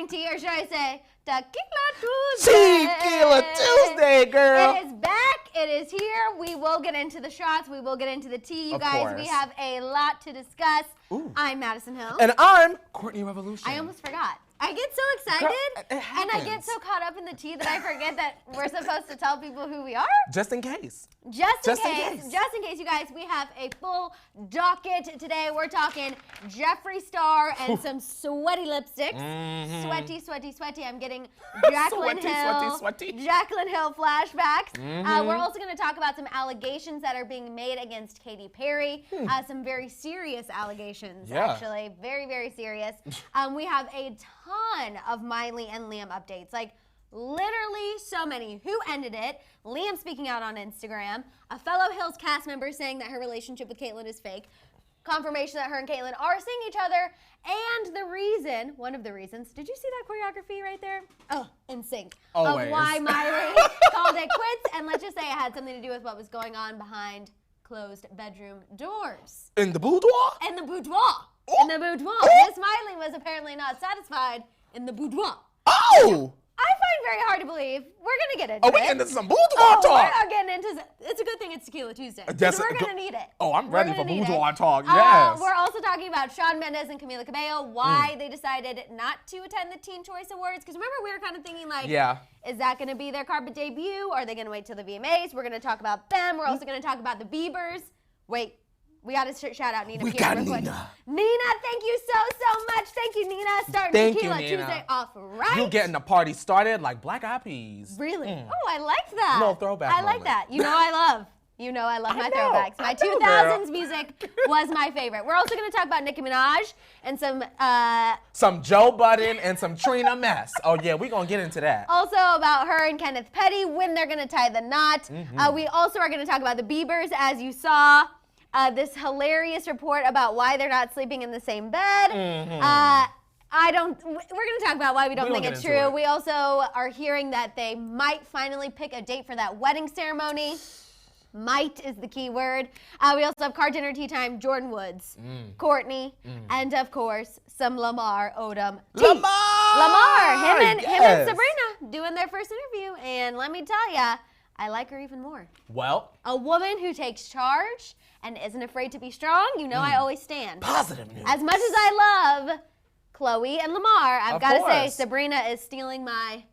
morning tea, or should I say Tequila Tuesday? Tequila Tuesday, girl. It is back. It is here. We will get into the shots. We will get into the tea. You guys, we have a lot to discuss. Ooh. I'm Maddison Hill. And I'm Kourtney Revolution. I almost forgot. I get so excited, Girl, and I get so caught up in the tea that I forget that we're supposed to tell people who we are. Just in case. Just in case, you guys, we have a full docket today. We're talking Jeffree Star and some sweaty lipsticks. Mm-hmm. Sweaty. I'm getting Jaclyn Hill flashbacks. Mm-hmm. We're also going to talk about some allegations that are being made against Katy Perry. Some very serious allegations, actually. Very, very serious. We have a ton of Miley and Liam updates. Like, literally so many. Who ended it? Liam speaking out on Instagram. A fellow Hills cast member saying that her relationship with Caitlyn is fake. Confirmation that her and Caitlyn are seeing each other. And the reason, one of the reasons, did you see that choreography right there? Oh, in sync. Always. Of why Miley called it quits. And let's just say it had something to do with what was going on behind closed bedroom doors. In the boudoir? In the boudoir. Oh. In the boudoir. Miss Miley was apparently not satisfied in the boudoir. Oh! I find very hard to believe. We're going to get into it. Oh, we getting into some boudoir talk. We're not getting into it's a good thing it's Tequila Tuesday. Yes, we're going to need it. Oh, I'm ready for boudoir talk. Yes. We're also talking about Shawn Mendes and Camila Cabello, why they decided not to attend the Teen Choice Awards. Because remember, we were kind of thinking, like, is that going to be their carpet debut? Or are they going to wait till the VMAs? We're going to talk about them. We're also going to talk about the Biebers. Wait. We got to shout out Nina. We got Nina. Nina, thank you so much. Thank you, Nina. Starting Tequila Tuesday off right. You getting the party started like Black Eyed Peas. Really? Oh, I like that. Little throwback I like that. You know I love my throwbacks. My 2000s music was my favorite. We're also going to talk about Nicki Minaj and some Joe Budden and some Trina Mess. Oh, yeah, we're going to get into that. Also about her and Kenneth Petty, when they're going to tie the knot. We also are going to talk about the Biebers, as you saw. This hilarious report about why they're not sleeping in the same bed. We're going to talk about why we don't think it's true. We also are hearing that they might finally pick a date for that wedding ceremony. Might is the key word. We also have Car Dinner Tea Time, Jordan Woods, Kourtney, and of course, some Lamar Odom tea. Lamar! Him and Sabrina doing their first interview. And let me tell ya, I like her even more. Well, a woman who takes charge and isn't afraid to be strong, you know I always stand. Positive news. As much as I love Chloe and Lamar, I've got to say Sabrina is stealing my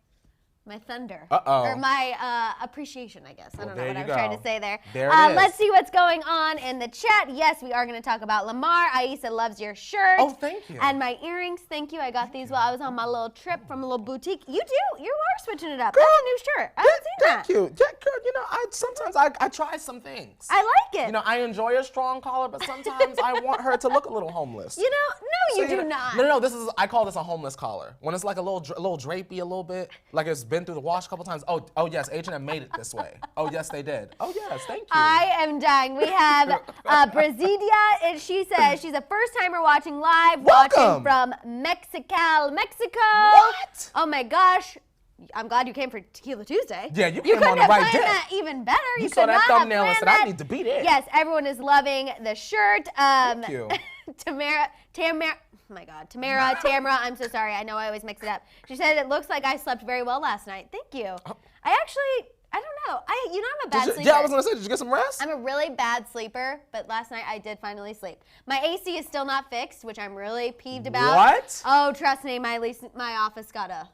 thunder. Or my appreciation, I guess. I don't know what I was trying to say there. There it is. Let's see what's going on in the chat. Yes, we are going to talk about Lamar. Aisa loves your shirt. Oh, thank you. And my earrings. Thank you. I got these while I was on my little trip from a little boutique. You are switching it up. Girl, that's a new shirt. I haven't seen that. Thank you. Yeah, girl, you know, sometimes I try some things. I like it. You know, I enjoy a strong collar, but sometimes I want her to look a little homeless. You know, no, you do not. No, I call this a homeless collar. When it's like a little drapey a little bit, like it's been through the wash a couple times. Oh yes, H&M made it this way. Oh yes, they did. Oh yes, thank you. I am dying. We have Brazidia, and she says she's a first-timer watching live. Welcome. Watching from Mexico. What? Oh my gosh. I'm glad you came for Tequila Tuesday. Yeah, you came on the right day. That even better. You saw that thumbnail and said, I need to be there. Yes, everyone is loving the shirt. Thank you. Tamara, I'm so sorry. I know I always mix it up. She said, it looks like I slept very well last night. Thank you. I don't know. I'm a bad sleeper. Yeah, I was going to say, did you get some rest? I'm a really bad sleeper, but last night I did finally sleep. My AC is still not fixed, which I'm really peeved about. What? Oh, trust me, my office got a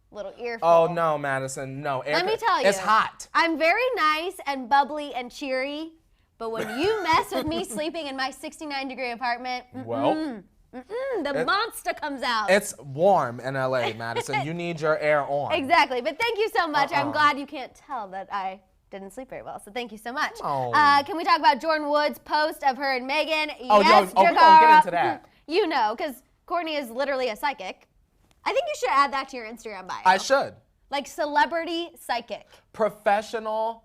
little earful. Oh, no, Maddison, no. Let me tell you. It's hot. I'm very nice and bubbly and cheery, but when you mess with me sleeping in my 69-degree apartment, the monster comes out. It's warm in LA, Maddison. You need your air on. Exactly. But thank you so much. I'm glad you can't tell that I didn't sleep very well. So thank you so much. Oh. Can we talk about Jordan Wood's post of her and Megan? Oh, yes, we're going to get into that. You know, because Kourtney is literally a psychic. I think you should add that to your Instagram bio. I should. Like celebrity psychic. Professional.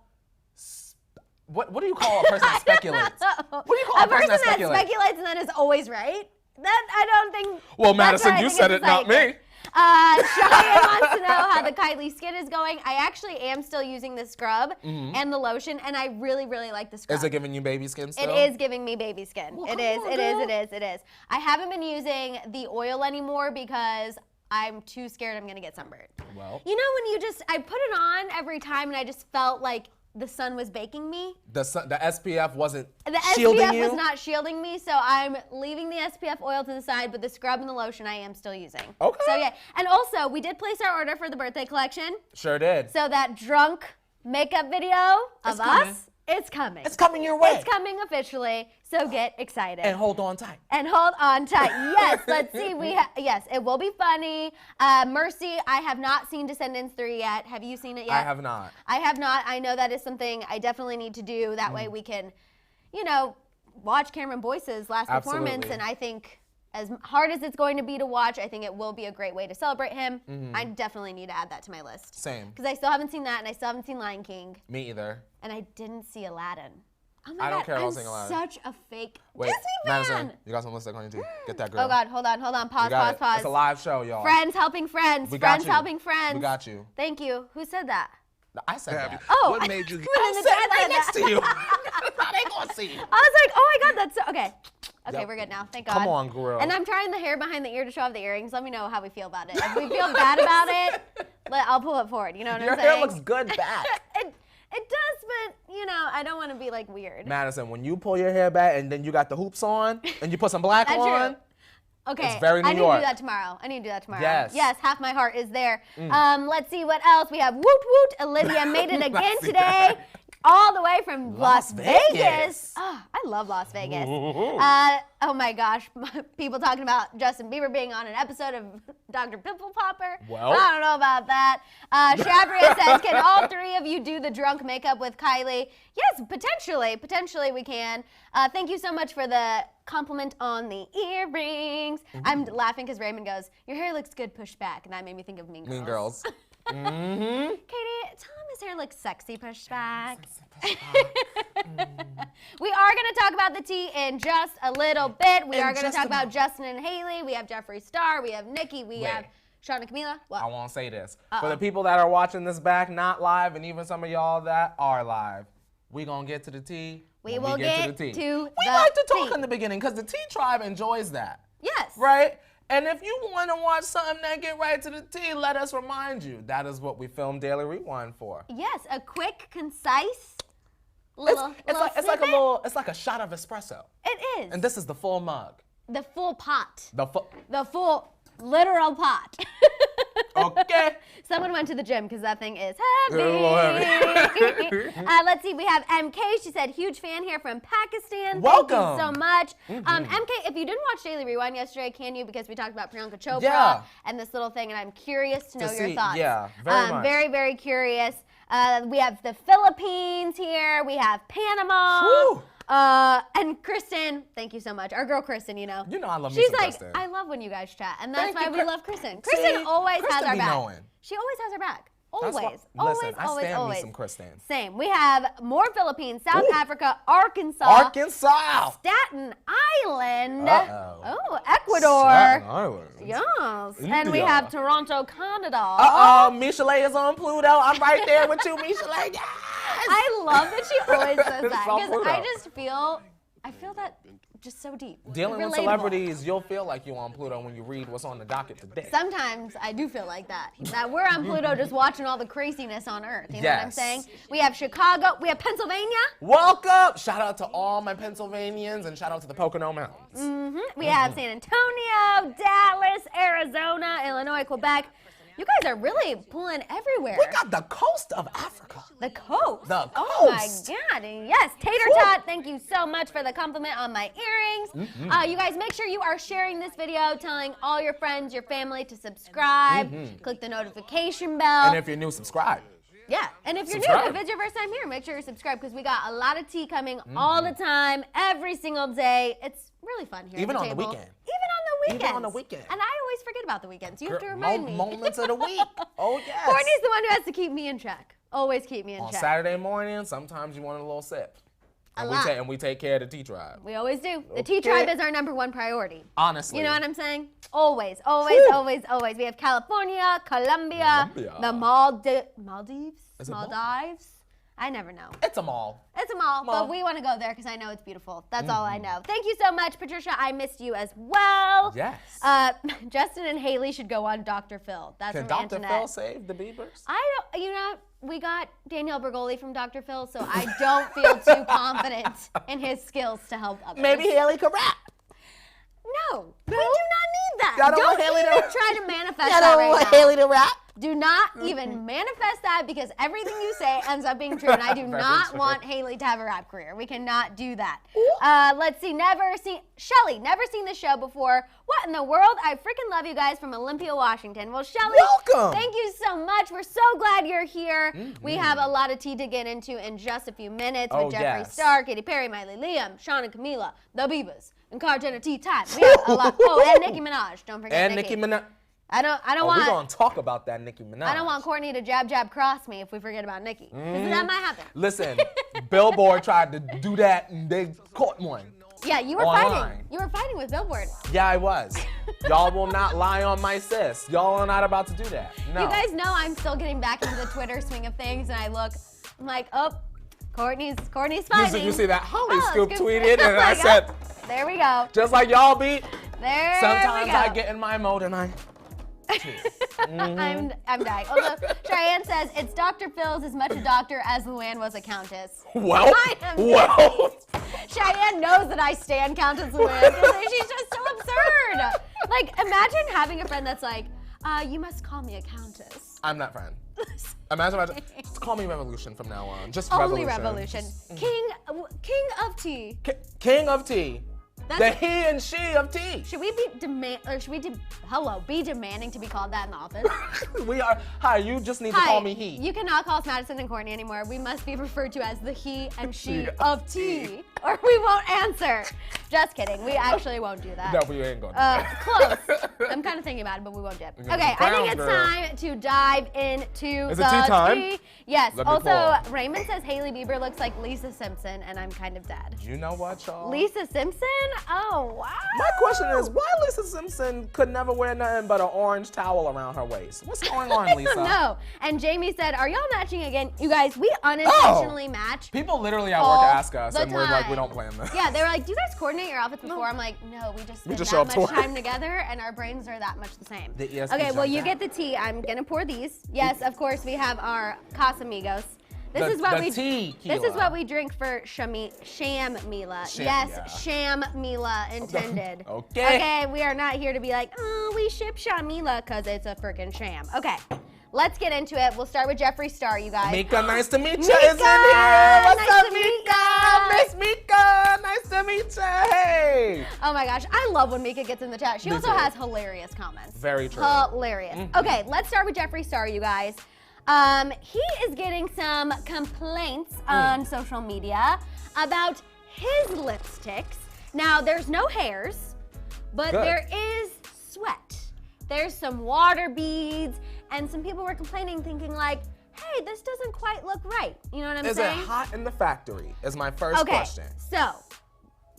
What do you call a person that speculates? What do you call a person that speculates and then is always right? That I don't think. Well, Maddison, you said it, not me. Cheyenne wants to know how the Kylie skin is going. I actually am still using the scrub and the lotion, and I really, really like the scrub. Is it giving you baby skin still? It is giving me baby skin. Well, it is. I haven't been using the oil anymore because I'm too scared I'm gonna get sunburned. Well. You know when I put it on every time and I just felt like the sun was baking me? The SPF wasn't The shielding SPF you? was not shielding me, so I'm leaving the SPF oil to the side, but the scrub and the lotion I am still using. Okay. So yeah, and also we did place our order for the birthday collection. Sure did. So that drunk makeup video of us, it's coming. It's coming your way. It's coming officially, so get excited. And hold on tight. And hold on tight. Yes, let's see. Yes, it will be funny. Mercy, I have not seen Descendants 3 yet. Have you seen it yet? I have not. I have not. I know that is something I definitely need to do. That way we can, watch Cameron Boyce's last performance. And I think as hard as it's going to be to watch, I think it will be a great way to celebrate him. I definitely need to add that to my list. Same. Because I still haven't seen that, and I still haven't seen Lion King. Me either. And I didn't see Aladdin. Oh my I don't God, care about I'm seeing Aladdin. such a fake Wait, Disney fan. Madison, you got some lipstick on your teeth. Get that girl. Oh God, hold on. Pause. It's a live show, y'all. Friends helping friends. We got Friends you. helping friends. We got you. Thank you. Who said that? I said that. Oh, What made you? I'm sitting right next to you. They gonna see you. I was like, oh my God, that's so, okay. Okay, Yep. we're good now. Thank God. Come on, girl. And I'm trying the hair behind the ear to show off the earrings. Let me know how we feel about it. If we feel bad about it, I'll pull it forward. You know what Your I'm saying? hair looks good back. It does, but I don't want to be like weird. Madison, when you pull your hair back and then you got the hoops on and you put some black That's on. true. Okay, It's very New I need York. to do that tomorrow. Yes. Yes, half my heart is there. Let's see what else. We have Woot Woot. Olivia made it again today. All the way from Las Vegas. Oh, I love Las Vegas. Oh my gosh, people talking about Justin Bieber being on an episode of Dr. Pimple Popper. Well. I don't know about that. Shabria says, can all three of you do the drunk makeup with Kylie? Yes, potentially. Potentially we can. Thank you so much for the compliment on the earrings. I'm laughing because Raymond goes, your hair looks good pushed back. And that made me think of Mean Girls. Mean Girls. Katie, tell him his hair looks sexy pushed back. We are going to talk about the tea in just a little bit. We are going to talk about Justin and Hailey. We have Jeffree Star. We have Nicki. We have Shawn and Camila. What? I won't say this. For the people that are watching this back, not live, and even some of y'all that are live, we going to get to the tea. We will get to the tea. We like to talk in the beginning because the tea tribe enjoys that. Yes. Right? And if you want to watch something that get right to the tea, let us remind you. That is what we film Daily Rewind for. Yes, a quick, concise little It's like a shot of espresso. It is. And this is the full mug. The full pot. The full literal pot. Okay. Someone went to the gym because that thing is It's a little heavy. Let's see, we have MK. She said, huge fan here from Pakistan. Welcome. Thank you so much. MK, if you didn't watch Daily Rewind yesterday, can you? Because we talked about Priyanka Chopra and this little thing, and I'm curious to know your thoughts. Yeah, very much. Very, very curious. We have the Philippines here. We have Panama. Whew. And Kristen, thank you so much. Our girl Kristen, You know I love me She's some like, Kristen. I love when you guys chat, and that's Thank why you, we love Kristen. See? Kristen always has Kristen our be back. knowing. She always has our back. That's Always. why- listen, I always, stand always. me some Kristen. Same. We have more Philippines, South Ooh. Africa, Arkansas, Arkansas. Staten Island. Uh-oh. Oh, Ecuador. Staten Island. Yes. And we India. have Toronto, Canada. Michelet is on Pluto. I'm right there with you, Michelet. Yes. I love that she always says that It's on because I Pluto. just feel that just so deep. Dealing with Relatable. celebrities, you'll feel like you're on Pluto when you read what's on the docket today. Sometimes I do feel like that. That we're on Pluto just watching all the craziness on Earth. You know what I'm Yes. saying? We have Chicago. We have Pennsylvania. Welcome! Shout out to all my Pennsylvanians and shout out to the Pocono Mountains. We have San Antonio, Dallas, Arizona, Illinois, Quebec. You guys are really pulling everywhere. We got the coast of Africa. The coast. The Oh my coast. God. Yes. Tater Woo. Tot, thank you so much for the compliment on my earrings. You guys, make sure you are sharing this video, telling all your friends, your family to subscribe. Click the notification bell. And if you're new, subscribe. Yeah, and if you're Subscribe. new, if it's your first time here, make sure you're subscribed because we got a lot of tea coming all the time, every single day. It's really fun here. Even at on the table. weekend. Even on the weekend. And I always forget about the weekends. You have to remind me. Moments of the week. Oh, yes. Courtney's the one who has to keep me in check. Always keep me in On check. Saturday morning, sometimes you want a little sip. A And lot. we take care of the tea tribe. We always do. The tea tribe is our #1 priority. Honestly. You know what I'm saying? Always, always, Whew. always, always. We have California, Colombia, the Maldives? Is it Maldives? I never know. It's a mall. It's a mall, but we want to go there because I know it's beautiful. That's all I know. Thank you so much, Patricia. I missed you as well. Yes. Justin and Hailey should go on Dr. Phil. That's Can from Dr. Antoinette. Phil save the Biebers? We got Danielle Bergoli from Dr. Phil, so I don't feel too confident in his skills to help others. Maybe Hailey could rap. No, we do not need that. Y'all don't Don't want Hailey even to- try to manifest I that don't right want now. Hailey to rap. Do not even manifest that because everything you say ends up being true, and I do not true. want Hailey to have a rap career. We cannot do that. Let's see, Shelly, never seen the show before. What in the world? I freaking love you guys from Olympia, Washington. Well, Shelly, Welcome. thank you so much. We're so glad you're here. We have a lot of tea to get into in just a few minutes with Jeffree yes. Star, Katy Perry, Miley, Liam, Shawn and Camila, the Biebers, and Carter Tea Time. We have a lot. Oh, and Nicki Minaj. Don't forget And Nicki. Nicki Minaj. I don't We're want. going to talk about that Nicki Minaj. I don't want Kourtney to jab cross me if we forget about Nicki. 'Cause that might happen. Listen, Billboard tried to do that and they caught one. Yeah, you were Online. fighting. You were fighting with Billboard. Yeah, I was. Y'all will not lie on my sis. Y'all are not about to do that. No. You guys know I'm still getting back into the Twitter swing of things, and I'm like, oh, Kourtney's fighting. You see that Hollyscoop Hollyscoop. tweeted Oh and my I said, God. There we go. just like y'all beat, There sometimes we go. I get in my mode and I I'm dying. Although Cheyenne says it's Dr. Phil's as much a doctor as Luann was a countess. Well, I am Cheyenne knows that I stand Countess Luann because she's just so absurd. Like, imagine having a friend that's like, you must call me a countess. I'm that friend. Imagine just call me Revolution from now on. Just Only Revolution. Revolution. King of tea. King of tea. That's The he and she of tea. Should we be demanding to be called that in the office? We are. Hi, you just need to call me he. You cannot call us Maddison and Courtney anymore. We must be referred to as the he and she of tea, or we won't answer. Just kidding. We actually won't do that. No, we ain't going to. Close. I'm kind of thinking about it, but we won't do it. gonna Okay, be I think brown, it's girl. time to dive into Is the it tea time? tea. Yes. Let me Also, pour. Raymond says Hailey Bieber looks like Lisa Simpson, and I'm kind of dead. You know what, y'all? Lisa Simpson? Oh, wow. My question is, why Lisa Simpson could never wear nothing but an orange towel around her waist? What's going on, Lisa? No. And Jamie said, are y'all matching again? You guys, we unintentionally match. People literally at all work ask us, the and we're like, we time. don't plan this. Yeah, they were like, do you guys coordinate your outfits before? I'm like, no, we just spend just that show up to much work. time together, and our brains are that much the same. The ESP Okay, well, jumped you out. get the tea. I'm gonna pour these. Yes, of course, we have our Casamigos. This is what the we tea, This is Keela. what we drink for sham Mila. Sham, Yes, yeah. sham Mila intended. Okay. Okay, we are not here to be like, oh, we ship Shamila because it's a freaking sham. Okay, let's get into it. We'll start with Jeffree Star, you guys. Mika, nice to meet you. Mika, Is in here. What's nice up, to meet Mika? ya. Miss Mika, nice to meet you. Hey. Oh my gosh, I love when Mika gets in the chat. She Me also too. has hilarious comments. Very true. Hilarious. Okay, let's start with Jeffree Star, you guys. He is getting some complaints on social media about his lipsticks. Now, there's no hairs, but Good. there is sweat. There's some water beads, and some people were complaining, thinking like, hey, this doesn't quite look right. You know what I'm Is saying? it hot in the factory? Is my first question. So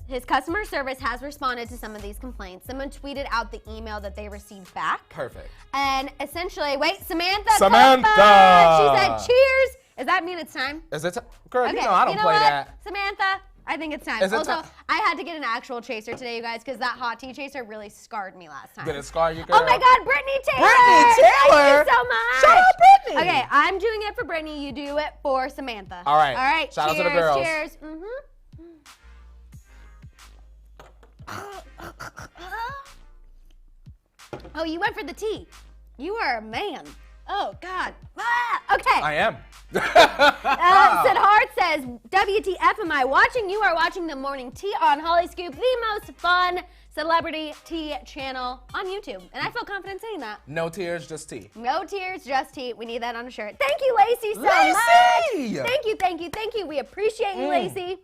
his customer service has responded to some of these complaints. Someone tweeted out the email that they received back. Perfect. And essentially, wait, Samantha. Samantha! Copa, she said, cheers. Does that mean it's time? Is it? Girl, Okay, you know I don't you know play what? that. Samantha, I think it's time. Is it Also, ti- I had to get an actual chaser today, you guys, because that hot tea chaser really scarred me last time. Did it scar you, girl? Oh my God, Brittany Taylor! Brittany Taylor? Thank you so much! Shout out Brittany! Okay, I'm doing it for Brittany. You do it for Samantha. All right. All right. Shout out cheers, to the girls. Cheers. Oh, you went for the tea. You are a man. Oh God. Ah, okay. I am. Sid Hart says, WTF am I watching? You are watching the Morning Tea on Hollyscoop, the most fun celebrity tea channel on YouTube. And I feel confident saying that. No tears, just tea. No tears, just tea. We need that on a shirt. Thank you, Lacey, so Lacey! much. Thank you. We appreciate you, Lacey.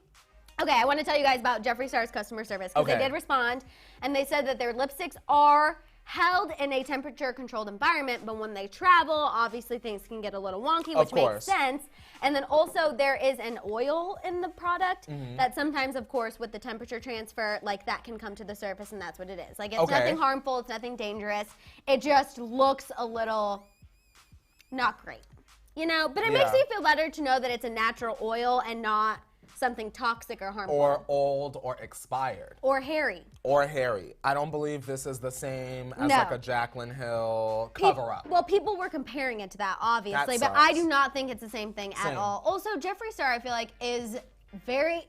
Okay, I want to tell you guys about Jeffree Star's customer service because Okay. they did respond, and they said that their lipsticks are held in a temperature-controlled environment, but when they travel, obviously things can get a little wonky, Of which makes course. sense. And then also there is an oil in the product that sometimes, of course, with the temperature transfer, like that can come to the surface, and that's what it is. Like it's Okay. nothing harmful, it's nothing dangerous. It just looks a little not great. You know, but it makes me feel better to know that it's a natural oil and not something toxic or harmful. Or old or expired. Or hairy. Or hairy. I don't believe this is the same as like a Jaclyn Hill cover-up. Well, people were comparing it to that, obviously, but I do not think it's the same thing at all. Also, Jeffree Star, I feel like, is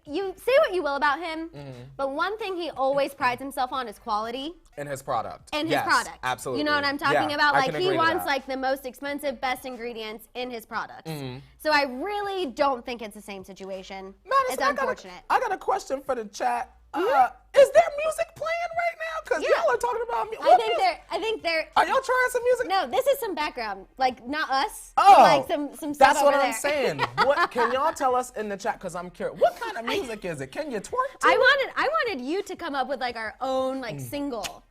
you say what you will about him, but one thing he always prides himself on is quality. In his product. In his product. Absolutely. You know what I'm talking about? Like, he wants like the most expensive, best ingredients in his products. So I really don't think it's the same situation. Maddison, it's unfortunate. I got a question for the chat. Is there music playing right now? Because y'all are talking about music. I think they're. Are y'all trying some music? No, this is some background. Like, not us. Oh. But like some stuff That's over what there. I'm saying. What can y'all tell us in the chat? Because I'm curious. What kind of music is it? Can you twerk to I wanted you to come up with like our own like single.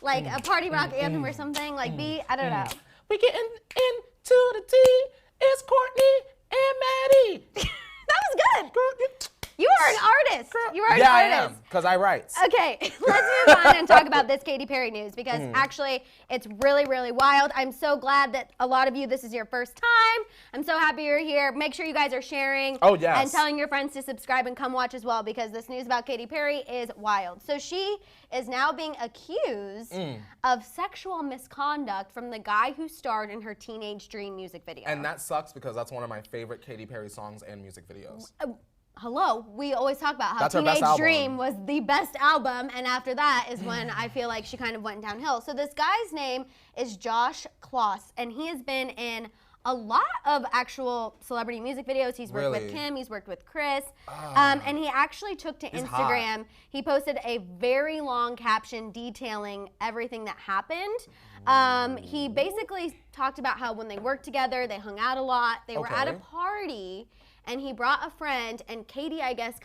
Like a party rock anthem or something. Like I don't know. We getting into the tea. It's Kourtney and Maddie. That was good. You are an artist. You are an artist. Yeah, I am, because I write. Okay, let's move on and talk about this Katy Perry news, because actually it's really, really wild. I'm so glad that a lot of you, this is your first time. I'm so happy you're here. Make sure you guys are sharing and telling your friends to subscribe and come watch as well, because this news about Katy Perry is wild. So she is now being accused of sexual misconduct from the guy who starred in her Teenage Dream music video. And that sucks, because that's one of my favorite Katy Perry songs and music videos. Hello, we always talk about how Teenage Dream was the best album, and after that is when I feel like she kind of went downhill. So this guy's name is Josh Kloss, and he has been in a lot of actual celebrity music videos. He's worked with Kim, he's worked with Chris, and he actually took to Instagram. He posted a very long caption detailing everything that happened. He basically talked about how when they worked together, they hung out a lot, they were at a party, and he brought a friend, and Katy, I guess,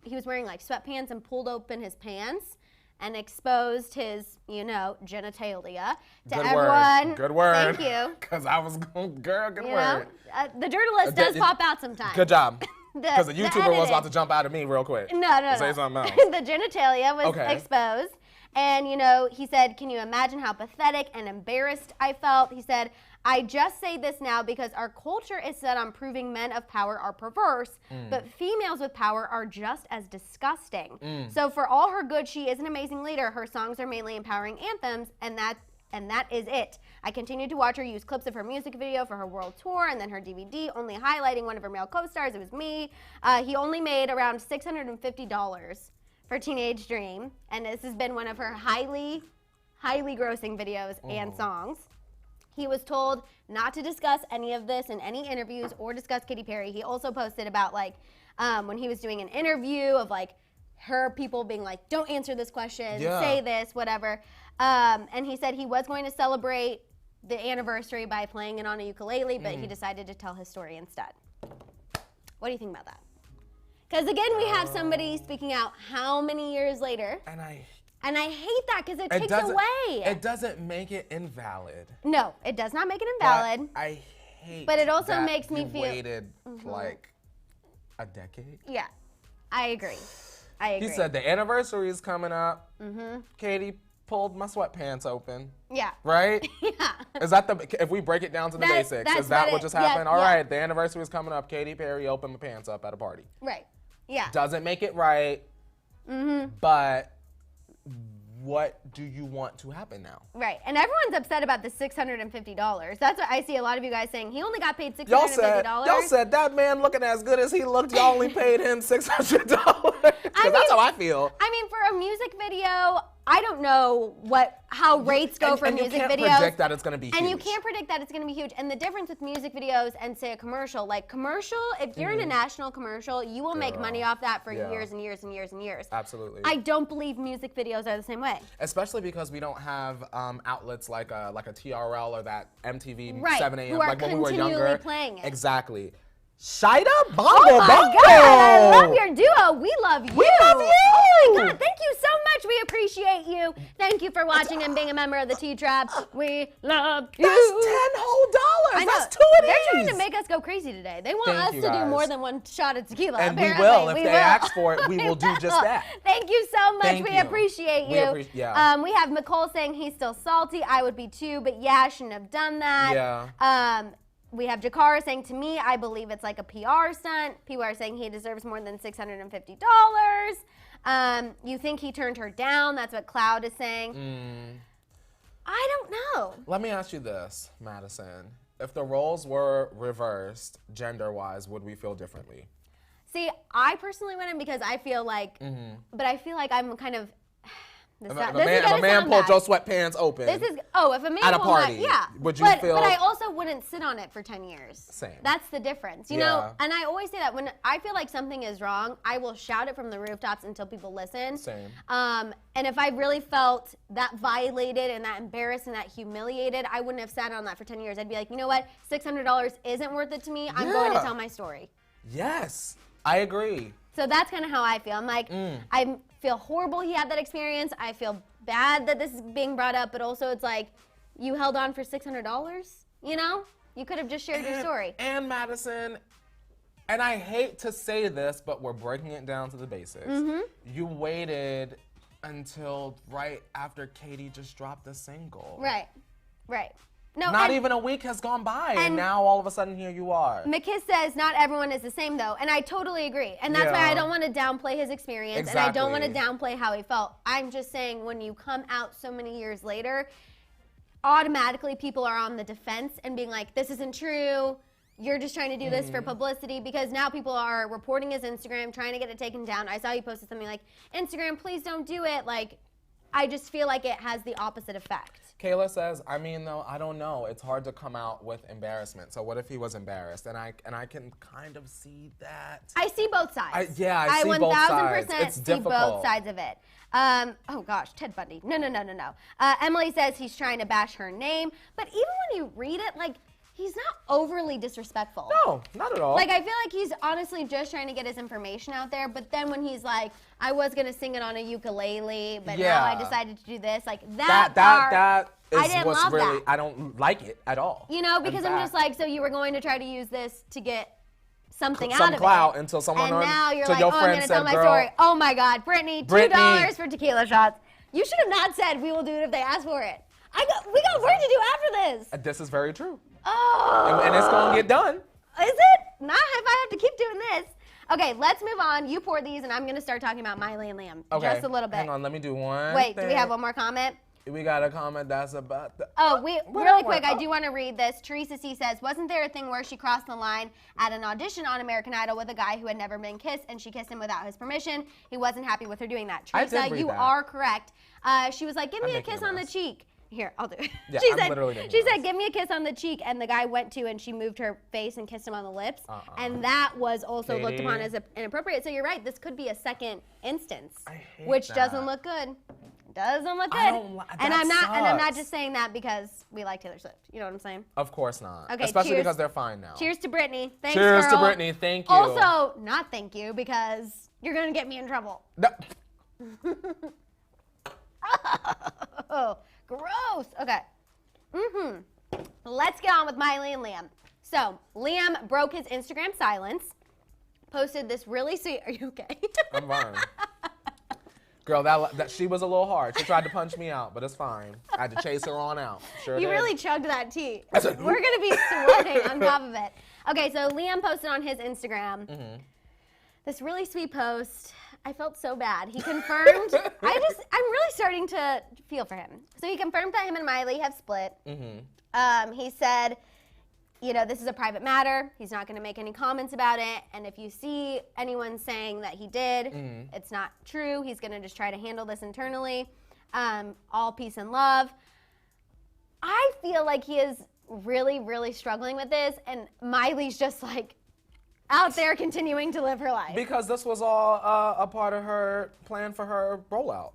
he was wearing like sweatpants and pulled open his pants and exposed his, genitalia to everyone. Good word. Thank you. Because I was going, girl, good word. The journalist does pop out sometimes. Good job. Because the YouTuber was about to jump out of me real quick. No. Say something else. The genitalia was exposed. And, he said, can you imagine how pathetic and embarrassed I felt? He said, I just say this now because our culture is set on proving men of power are perverse, but females with power are just as disgusting. So for all her good, she is an amazing leader. Her songs are mainly empowering anthems, and that is it. I continued to watch her use clips of her music video for her world tour and then her DVD, only highlighting one of her male co-stars. It was me. He only made around $650 for Teenage Dream, and this has been one of her highly, highly grossing videos and songs. He was told not to discuss any of this in any interviews or discuss Katy Perry. He also posted about when he was doing an interview of her people being like, don't answer this question, say this, whatever. And he said he was going to celebrate the anniversary by playing it on a ukulele, but he decided to tell his story instead. What do you think about that? Because again, we have somebody speaking out how many years later? And I hate that because it takes away. It doesn't make it invalid. No, it does not make it invalid. But I hate But it also that makes me you feel waited like a decade. Yeah, I agree. He said the anniversary is coming up. Katy pulled my sweatpants open. Yeah. Right? Yeah. Is that if we break it down to the basics, is that what just happened? All right, the anniversary is coming up. Katy Perry opened my pants up at a party. Right. Yeah. Doesn't make it right. But what do you want to happen now? Right, and everyone's upset about the $650. That's what I see a lot of you guys saying. He only got paid $650. Y'all said that man looking as good as he looked, y'all only paid him $600. Because that's how I feel. I mean, for a music video, I don't know how rates go for music videos. And you can't predict that it's going to be huge. And you can't predict that it's going to be huge. And the difference with music videos and, say, a commercial, if you're in a national commercial, you will make money off that for years and years and years and years. Absolutely. I don't believe music videos are the same way. Especially because we don't have outlets like a TRL or that MTV 7 a.m. Who are like when we were younger. continually playing it. Exactly. Shida Bongo Oh my God, I love your duo. We love you. We love you. Oh my God, thank you so much. We appreciate you. Thank you for watching and being a member of the T-Trap. We love you. That's $10 whole. I know. That's 2 of these. They're trying to make us go crazy today. They want us to do more than one shot of tequila. And apparently. we will. If they ask for it, we will do just that. Thank you so much. Thank we you. appreciate you. We have Nicole saying he's still salty. I would be too, but yeah, I shouldn't have done that. Yeah. We have Jakara saying, to me, I believe it's like a PR stunt. People are saying he deserves more than $650. You think he turned her down? That's what Cloud is saying. I don't know. Let me ask you this, Maddison. If the roles were reversed, gender-wise, would we feel differently? See, I personally wouldn't because I feel like, but I feel like I'm kind of, If a man pulled your sweatpants open if a man at a pulled party, would you feel? But I also wouldn't sit on it for 10 years. Same. That's the difference, you know? And I always say that when I feel like something is wrong, I will shout it from the rooftops until people listen. Same. And if I really felt that violated and that embarrassed and that humiliated, I wouldn't have sat on that for 10 years. I'd be like, you know what? $600 isn't worth it to me. I'm going to tell my story. Yes, I agree. So that's kind of how I feel. I'm like, I feel horrible he had that experience. I feel bad that this is being brought up, but also it's like, you held on for $600, you know? You could have just shared your story. And Maddison, and I hate to say this, but we're breaking it down to the basics. You waited until right after Katie just dropped the single. Right. No, Not even a week has gone by, and now all of a sudden here you are. McKiss says not everyone is the same, though, and I totally agree. And that's why I don't want to downplay his experience, and I don't want to downplay how he felt. I'm just saying when you come out so many years later, automatically people are on the defense and being like, this isn't true. You're just trying to do this for publicity, because now people are reporting his Instagram, trying to get it taken down. I saw you posted something like, Instagram, please don't do it. Like, I just feel like it has the opposite effect. Kayla says, I mean, though, I don't know. It's hard to come out with embarrassment. So what if he was embarrassed? And I can kind of see that. I see both sides. I see both sides. It's see difficult. both sides of it. Oh gosh, Ted Bundy. No. Emily says he's trying to bash her name, but even when you read it, like, he's not overly disrespectful. No, not at all. Like, I feel like he's honestly just trying to get his information out there, but then when he's like, I was going to sing it on a ukulele, but now I decided to do this, like, that is I didn't what's love really, that. I don't like it at all. You know, because I'm just like, so you were going to try to use this to get something out of it. Some clout until someone and now you're like, your oh, I'm friend going to tell said, my story. Oh my God, Brittany, $2 for tequila shots. You should have not said we will do it if they ask for it. We got work to do after this. This is very true. Oh. And it's going to get done. Is it? Not if I have to keep doing this. Okay, let's move on. You pour these, and I'm going to start talking about Miley and Liam just a little bit. Hang on, let me do one Wait, thing. do we have one more comment? We got a comment that's about the... Really quick, I do want to read this. Teresa C says, wasn't there a thing where she crossed the line at an audition on American Idol with a guy who had never been kissed, and she kissed him without his permission? He wasn't happy with her doing that. Teresa, you are correct. She was like, give me a kiss on the cheek. Here, I'll do it. Yeah, she said, give me a kiss on the cheek, and the guy went to, and she moved her face and kissed him on the lips. And that was also looked upon as inappropriate. So you're right, this could be a second instance, which doesn't look good. Doesn't look good. And I'm not just saying that because we like Taylor Swift. You know what I'm saying? Of course not. Okay, especially because they're fine now. Cheers to Brittany. Thanks, Cheers girl. to Brittany. Thank you. Also, not thank you because you're gonna get me in trouble. No. Oh, gross. Okay. Let's get on with Miley and Liam. So Liam broke his Instagram silence, posted this really sweet. Are you okay? I'm fine. Girl, that she was a little hard. She tried to punch me out, but it's fine. I had to chase her on out. Sure You did. really chugged that tea. We're gonna be sweating on top of it. Okay, so Liam posted on his Instagram this really sweet post. I felt so bad. He confirmed. I'm really starting to feel for him. So he confirmed that him and Miley have split. He said, you know, this is a private matter. He's not going to make any comments about it. And if you see anyone saying that he did, it's not true. He's going to just try to handle this internally. All peace and love. I feel like he is really, really struggling with this. And Miley's just like out there continuing to live her life. Because this was all a part of her plan for her rollout.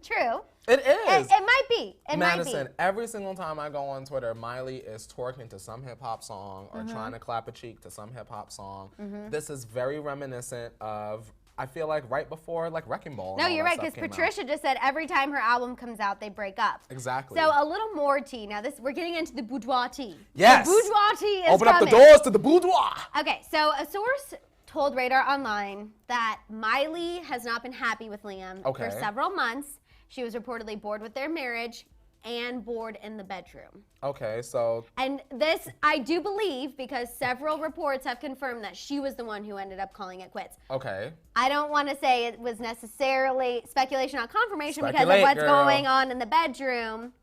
True. It is. It might be. Maddison, every single time I go on Twitter, Miley is twerking to some hip hop song or trying to clap a cheek to some hip hop song. This is very reminiscent of, I feel like, right before like Wrecking Ball. No, you're right, because Patricia just said every time her album comes out, they break up. Exactly. So a little more tea. Now we're getting into the boudoir tea. Yes. The boudoir tea is Open coming. up the doors to the boudoir. Okay, so a source told Radar Online that Miley has not been happy with Liam for several months. She was reportedly bored with their marriage. and bored in the bedroom. Okay, so. And this, I do believe, because several reports have confirmed that she was the one who ended up calling it quits. Okay. I don't want to say it was necessarily speculation on confirmation because of Speculate, what's girl. going on in the bedroom,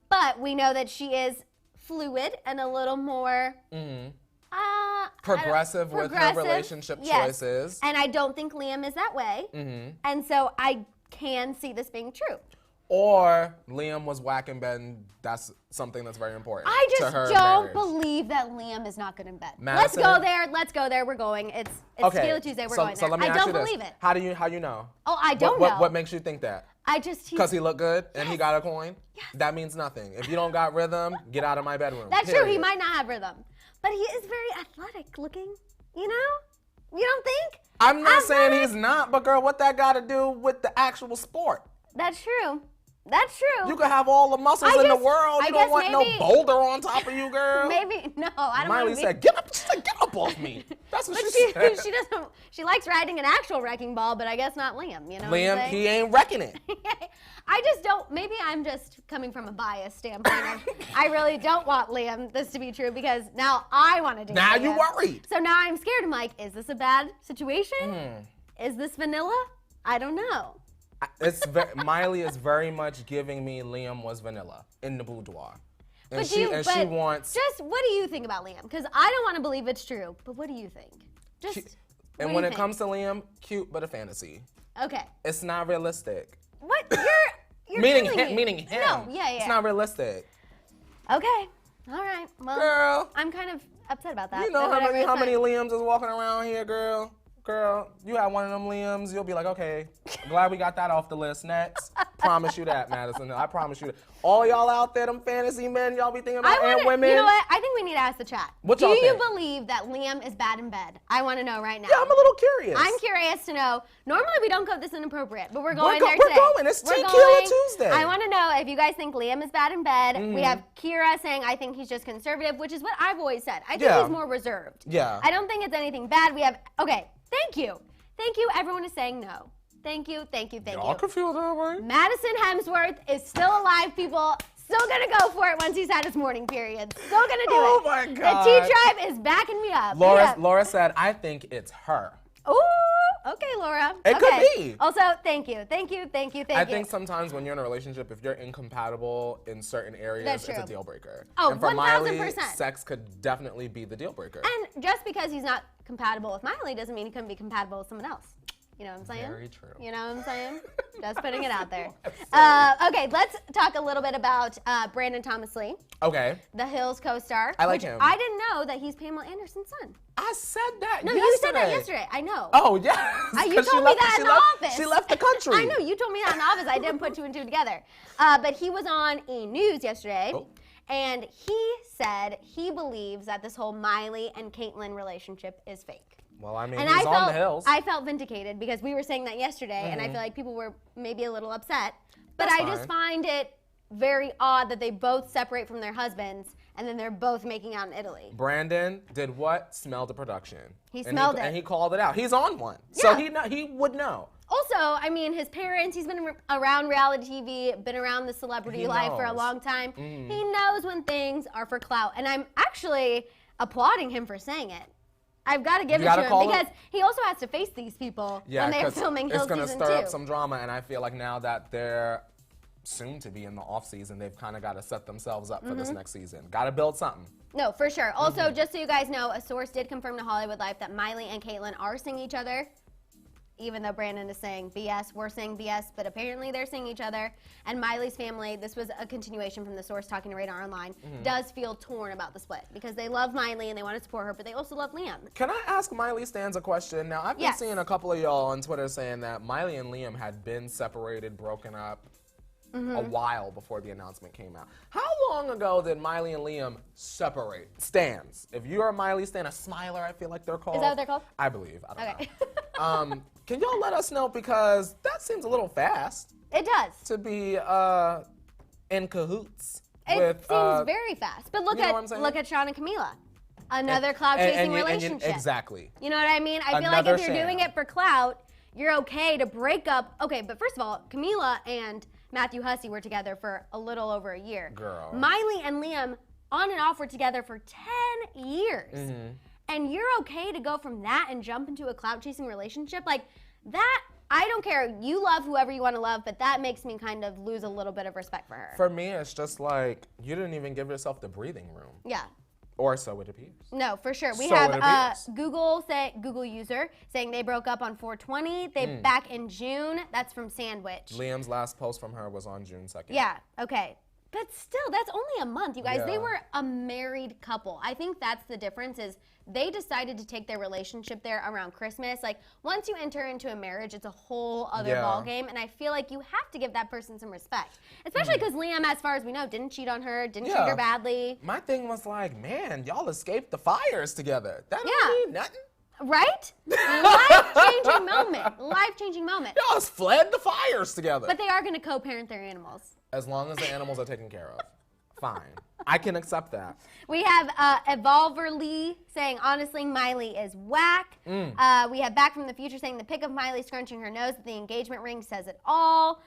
but we know that she is fluid and a little more Progressive with her relationship choices. And I don't think Liam is that way. And so I can see this being true. Or Liam was whack in bed, and that's something that's very important I just to her don't marriage. believe that Liam is not good in bed. Maddison? Let's go there, we're going. It's Tequila Tuesday, we're going there. So let me I ask don't you this. believe it. How do you know? Oh, I don't know. What makes you think that? Because he looked good and he Yes. got a coin? Yes. That means nothing. If you don't got rhythm, get out of my bedroom. That's true, he period. might not have rhythm. But he is very athletic looking, you know? You don't think? I'm not saying Athletic? he's not, but girl, what that got to do with the actual sport? That's true. That's true. You can have all the muscles in the world. I You don't guess want maybe- no boulder on top of you, girl. Maybe, no, I don't Miley want to said, "Get up! She said, get up off me." That's what But she said. she doesn't, she likes riding an actual wrecking ball, but I guess not Liam, you know what I'm Liam, saying? he ain't wrecking it. I just don't, maybe I'm just coming from a biased standpoint of, I really don't want Liam this to be true because now I want to do Now Liam. you worried. So now I'm scared. I'm like, is this a bad situation? Is this vanilla? I don't know. Miley is very much giving me Liam was vanilla in the boudoir. And But she wants. Just, what do you think about Liam? Because I don't want to believe it's true, but what do you think? And what when do it you comes to Liam, cute but a fantasy. Okay. It's not realistic. What? You're meaning killing him. me. Meaning him. No, yeah. It's not realistic. Okay. All right. Well, Girl. I'm kind of upset about that. You know but whatever, how it's many fine. Liams is walking around here, girl? Girl, you have one of them Liams, you'll be like, okay, glad we got that off the list. Next. Promise you that, Maddison. I promise you that. All y'all out there, them fantasy men, y'all be thinking about and women. You know what? I think we need to ask the chat. What Do y'all you think? believe that Liam is bad in bed? I want to know right now. Yeah, I'm a little curious. I'm curious to know. Normally we don't go this inappropriate, but we're going there we're today. going. It's We're Tequila going. Tuesday. I want to know if you guys think Liam is bad in bed. We have Kira saying, I think he's just conservative, which is what I've always said. I think he's more reserved. Yeah. I don't think it's anything bad. We have, okay, thank you. Thank you. Everyone is saying no. Thank you. Y'all can feel that way. Madison Hemsworth is still alive, people. Still gonna go for it once he's had his morning period. Still gonna do it. Oh my God. The T-Tribe is backing me up. Laura said, I think it's her. Ooh, okay, Laura. It could be. Also, thank you. I think sometimes when you're in a relationship, if you're incompatible in certain areas, That's it's a true. deal breaker. Oh, and for Miley, 1000%. sex could definitely be the deal breaker. And just because he's not compatible with Miley doesn't mean he couldn't be compatible with someone else. You know what I'm saying? Very true. You know what I'm saying? Just putting it out there. Okay, let's talk a little bit about Brandon Thomas Lee, Okay. the Hills co-star. I like which him. I didn't know that he's Pamela Anderson's son. I said that No, yesterday. you said that yesterday. I know. Oh, yes. You told me that in the office. She left the country. I know, you told me that in the office. I didn't put two and two together. But he was on E! News yesterday, and he said he believes that this whole Miley and Caitlyn relationship is fake. Well, I mean, And he's on the Hills. I felt vindicated because we were saying that yesterday, and I feel like people were maybe a little upset. But That's I just find it very odd that they both separate from their husbands, and then they're both making out in Italy. Brandon did what? Smelled the production. He smelled it. And he called it out. He's on one. Yeah. So he would know. Also, I mean, his parents, he's been around reality TV, been around the celebrity He life for a knows. long time. He knows when things are for clout. And I'm actually applauding him for saying it. I've got to give it to him because he also has to face these people when they're filming Hills it's going to Season stir 2. up some drama, and I feel like now that they're soon to be in the off season, they've kind of got to set themselves up for this next season. Got to build something. No, for sure. Also, just so you guys know, a source did confirm to Hollywood Life that Miley and Caitlyn are seeing each other. Even though Brandon is saying BS, we're saying BS, but apparently they're seeing each other. And Miley's family, this was a continuation from the source talking to Radar Online, does feel torn about the split because they love Miley and they want to support her, but they also love Liam. Can I ask Miley Stans a question? Now, I've been seeing a couple of y'all on Twitter saying that Miley and Liam had been separated, broken up a while before the announcement came out. How long ago did Miley and Liam separate? Stans. If you're a Miley Stan, a smiler, I feel like they're called. Is that what they're called? I believe. I don't Okay. know. Can y'all let us know because that seems a little fast It does. to be in cahoots. It with, seems very fast. But look you know what I'm saying? at Shawn and Camila. Another clout-chasing relationship. Exactly. You know what I mean? I feel like if you're doing it for clout, you're okay to break up. Okay, but first of all, Camila and Matthew Hussey were together for a little over a year. Girl. Miley and Liam on and off were together for 10 years. And you're okay to go from that and jump into a clout-chasing relationship? Like, that, I don't care. You love whoever you want to love, but that makes me kind of lose a little bit of respect for her. For me, it's just like, you didn't even give yourself the breathing room. Yeah. Or so it appears. No, for sure. We So it have appears. Google user saying they broke up on 4/20. They back in June. That's from Sandwich. Liam's last post from her was on June 2nd. Yeah, okay. But still, that's only a month, you guys. They Yeah. were a married couple. I think that's the difference is they decided to take their relationship there around Christmas. Like, once you enter into a marriage, it's a whole other Yeah. ball game. And I feel like you have to give that person some respect. Especially because Liam, as far as we know, didn't cheat on her, didn't treat Yeah. her badly. My thing was like, man, y'all escaped the fires together. That Yeah. don't mean nothing. Right? Life-changing moment. Life-changing moment. Y'all just fled the fires together. But they are going to co-parent their animals. As long as the animals are taken care of. Fine. I can accept that. We have Evolver Lee saying, honestly, Miley is whack. We have Back from the Future saying the pic of Miley scrunching her nose at the engagement ring says it all.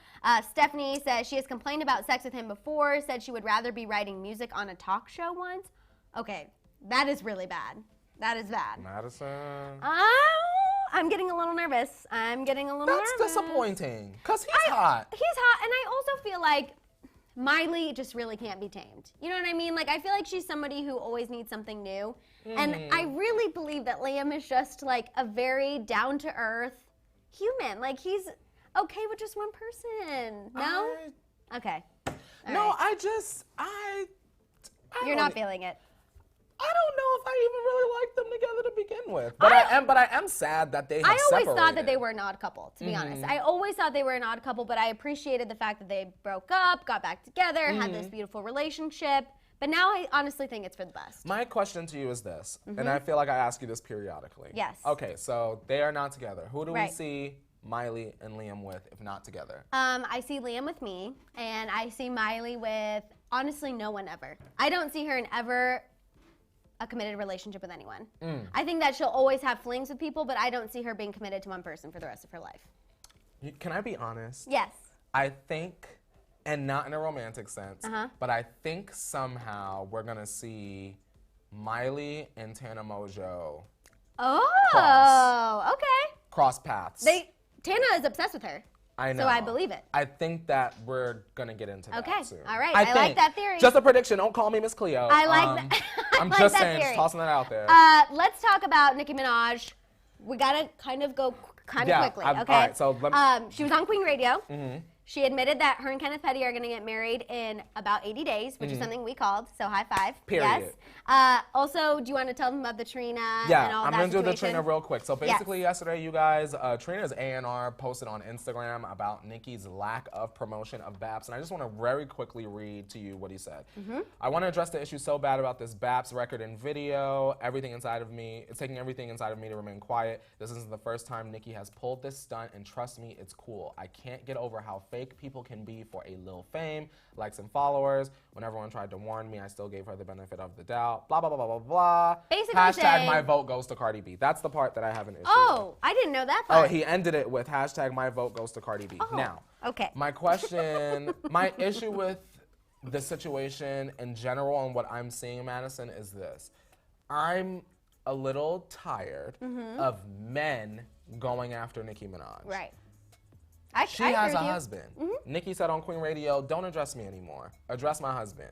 Stephanie says she has complained about sex with him before, said she would rather be writing music on a talk show once. Okay, that is really bad. That is bad. Madison. I'm getting a little nervous. That's disappointing. Because he's hot. He's hot, and I also feel like Miley just really can't be tamed. You know what I mean? Like, I feel like she's somebody who always needs something new. And I really believe that Liam is just like a very down-to-earth human. Like, he's okay with just one person. No? Okay. All No, right. I You're don't not feeling it. I don't know if I even really like them together to begin with. But I am sad that they have I always thought that separated. they were an odd couple, to be honest. I always thought they were an odd couple, but I appreciated the fact that they broke up, got back together, had this beautiful relationship. But now I honestly think it's for the best. My question to you is this, and I feel like I ask you this periodically. Yes. Okay, so they are not together. Who do we Right. see Miley and Liam with if not together? I see Liam with me, and I see Miley with, honestly, no one ever. I don't see her in ever a committed relationship with anyone. I think that she'll always have flings with people, but I don't see her being committed to one person for the rest of her life. Can I be honest? Yes. I think, and not in a romantic sense, but I think somehow we're going to see Miley and Tana Mojo Oh, okay. cross paths. Tana is obsessed with her. I know. So I believe it. I think that we're going to get into that Okay, soon. all right. I like that theory. Just a prediction. Don't call me Miss Cleo. I like that. I'm like just that saying, theory. just tossing that out there. Let's talk about Nicki Minaj. We gotta kind of go quickly, okay? all right, so let me, She was on Queen Radio. She admitted that her and Kenneth Petty are gonna get married in about 80 days, which is something we called. So high five. Period. Yes. Also, do you want to tell them about the Trina and all I'm that gonna do the situation? Trina real quick. So basically, yesterday, you guys, Trina's A&R posted on Instagram about Nicki's lack of promotion of BAPS, and I just want to very quickly read to you what he said. I want to address the issue so bad about this BAPS record and video. Everything inside of me, it's taking everything inside of me to remain quiet. This isn't the first time Nicki has pulled this stunt, and trust me, it's cool. I can't get over how fake people can be for a little fame, likes and followers. When everyone tried to warn me, I still gave her the benefit of the doubt. Blah, blah, blah, blah, blah, blah. Basically hashtag saying, my vote goes to Cardi B. That's the part that I have an issue with. Oh, I didn't know that part. Oh, he ended it with hashtag my vote goes to Cardi B. Oh, Now, okay. my question, my issue with the situation in general and what I'm seeing, Madison, is this. I'm a little tired of men going after Nicki Minaj. Right. She I agree has a with you. husband. Nicki said on Queen Radio, don't address me anymore. Address my husband.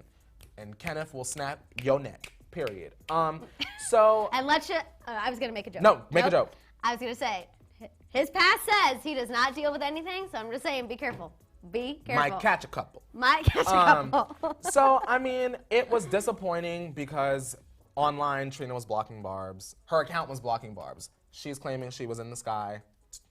And Kenneth will snap your neck, period. So. And let's just, I was going to make a joke. No, make a joke. I was going to say, his past says he does not deal with anything, so I'm just saying, be careful. Be careful. Might catch a couple. Might catch a couple. So, I mean, it was disappointing because online Trina was blocking Barb's. Her account was blocking Barb's. She's claiming she was in the sky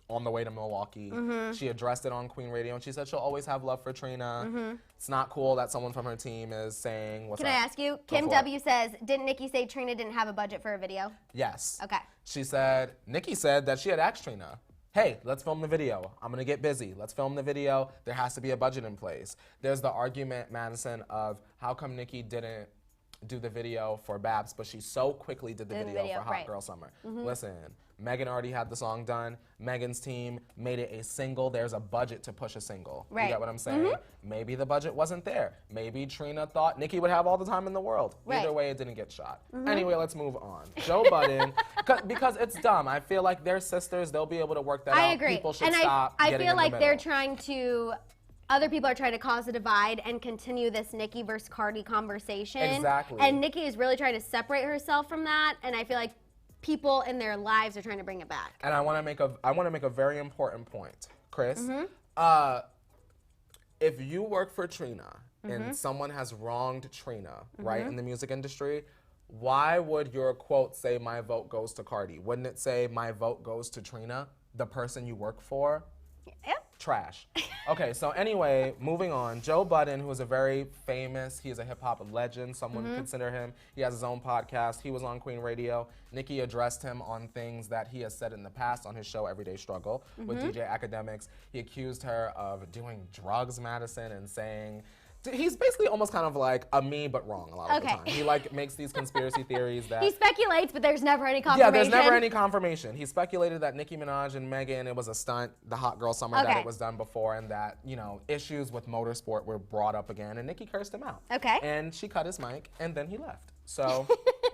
on the way to Milwaukee. She addressed it on Queen Radio, and she said she'll always have love for Trina. It's not cool that someone from her team is saying, what's Can up? I ask you? Kim for W says, didn't Nicki say Trina didn't have a budget for a video? Yes. Okay. She said, Nicki said that she had asked Trina, hey, let's film the video. I'm going to get busy. Let's film the video. There has to be a budget in place. There's the argument, Madison, of how come Nicki didn't do the video for Babs, but she so quickly did the video for Hot Girl Summer. Listen, Megan already had the song done. Megan's team made it a single. There's a budget to push a single. You get what I'm saying? Maybe the budget wasn't there. Maybe Trina thought Nicki would have all the time in the world. Either way, it didn't get shot. Anyway, let's move on. Joe Budden, because it's dumb. I feel like they're sisters. They'll be able to work that out. I agree. People should and stop I feel like they're middle. trying to... Other people are trying to cause a divide and continue this Nicki versus Cardi conversation. Exactly. And Nicki is really trying to separate herself from that. And I feel like people in their lives are trying to bring it back. And I want to make a very important point, Chris. If you work for Trina and someone has wronged Trina, right, in the music industry, why would your quote say "my vote goes to Cardi"? Wouldn't it say "my vote goes to Trina," the person you work for? Yep. Trash. Okay, so anyway, moving on. Joe Budden, who is a very famous, he is a hip hop legend. Someone would consider him. He has his own podcast. He was on Queen Radio. Nicki addressed him on things that he has said in the past on his show Everyday Struggle with DJ Academics. He accused her of doing drugs, Maddison, and saying, he's basically almost kind of like a me, but wrong a lot of the time. He like makes these conspiracy theories that... He speculates, but there's never any confirmation. Yeah, there's never any confirmation. He speculated that Nicki Minaj and Megan, it was a stunt, the Hot Girl Summer, that it was done before, and that, you know, issues with motorsport were brought up again, and Nicki cursed him out. Okay. And she cut his mic, and then he left. So,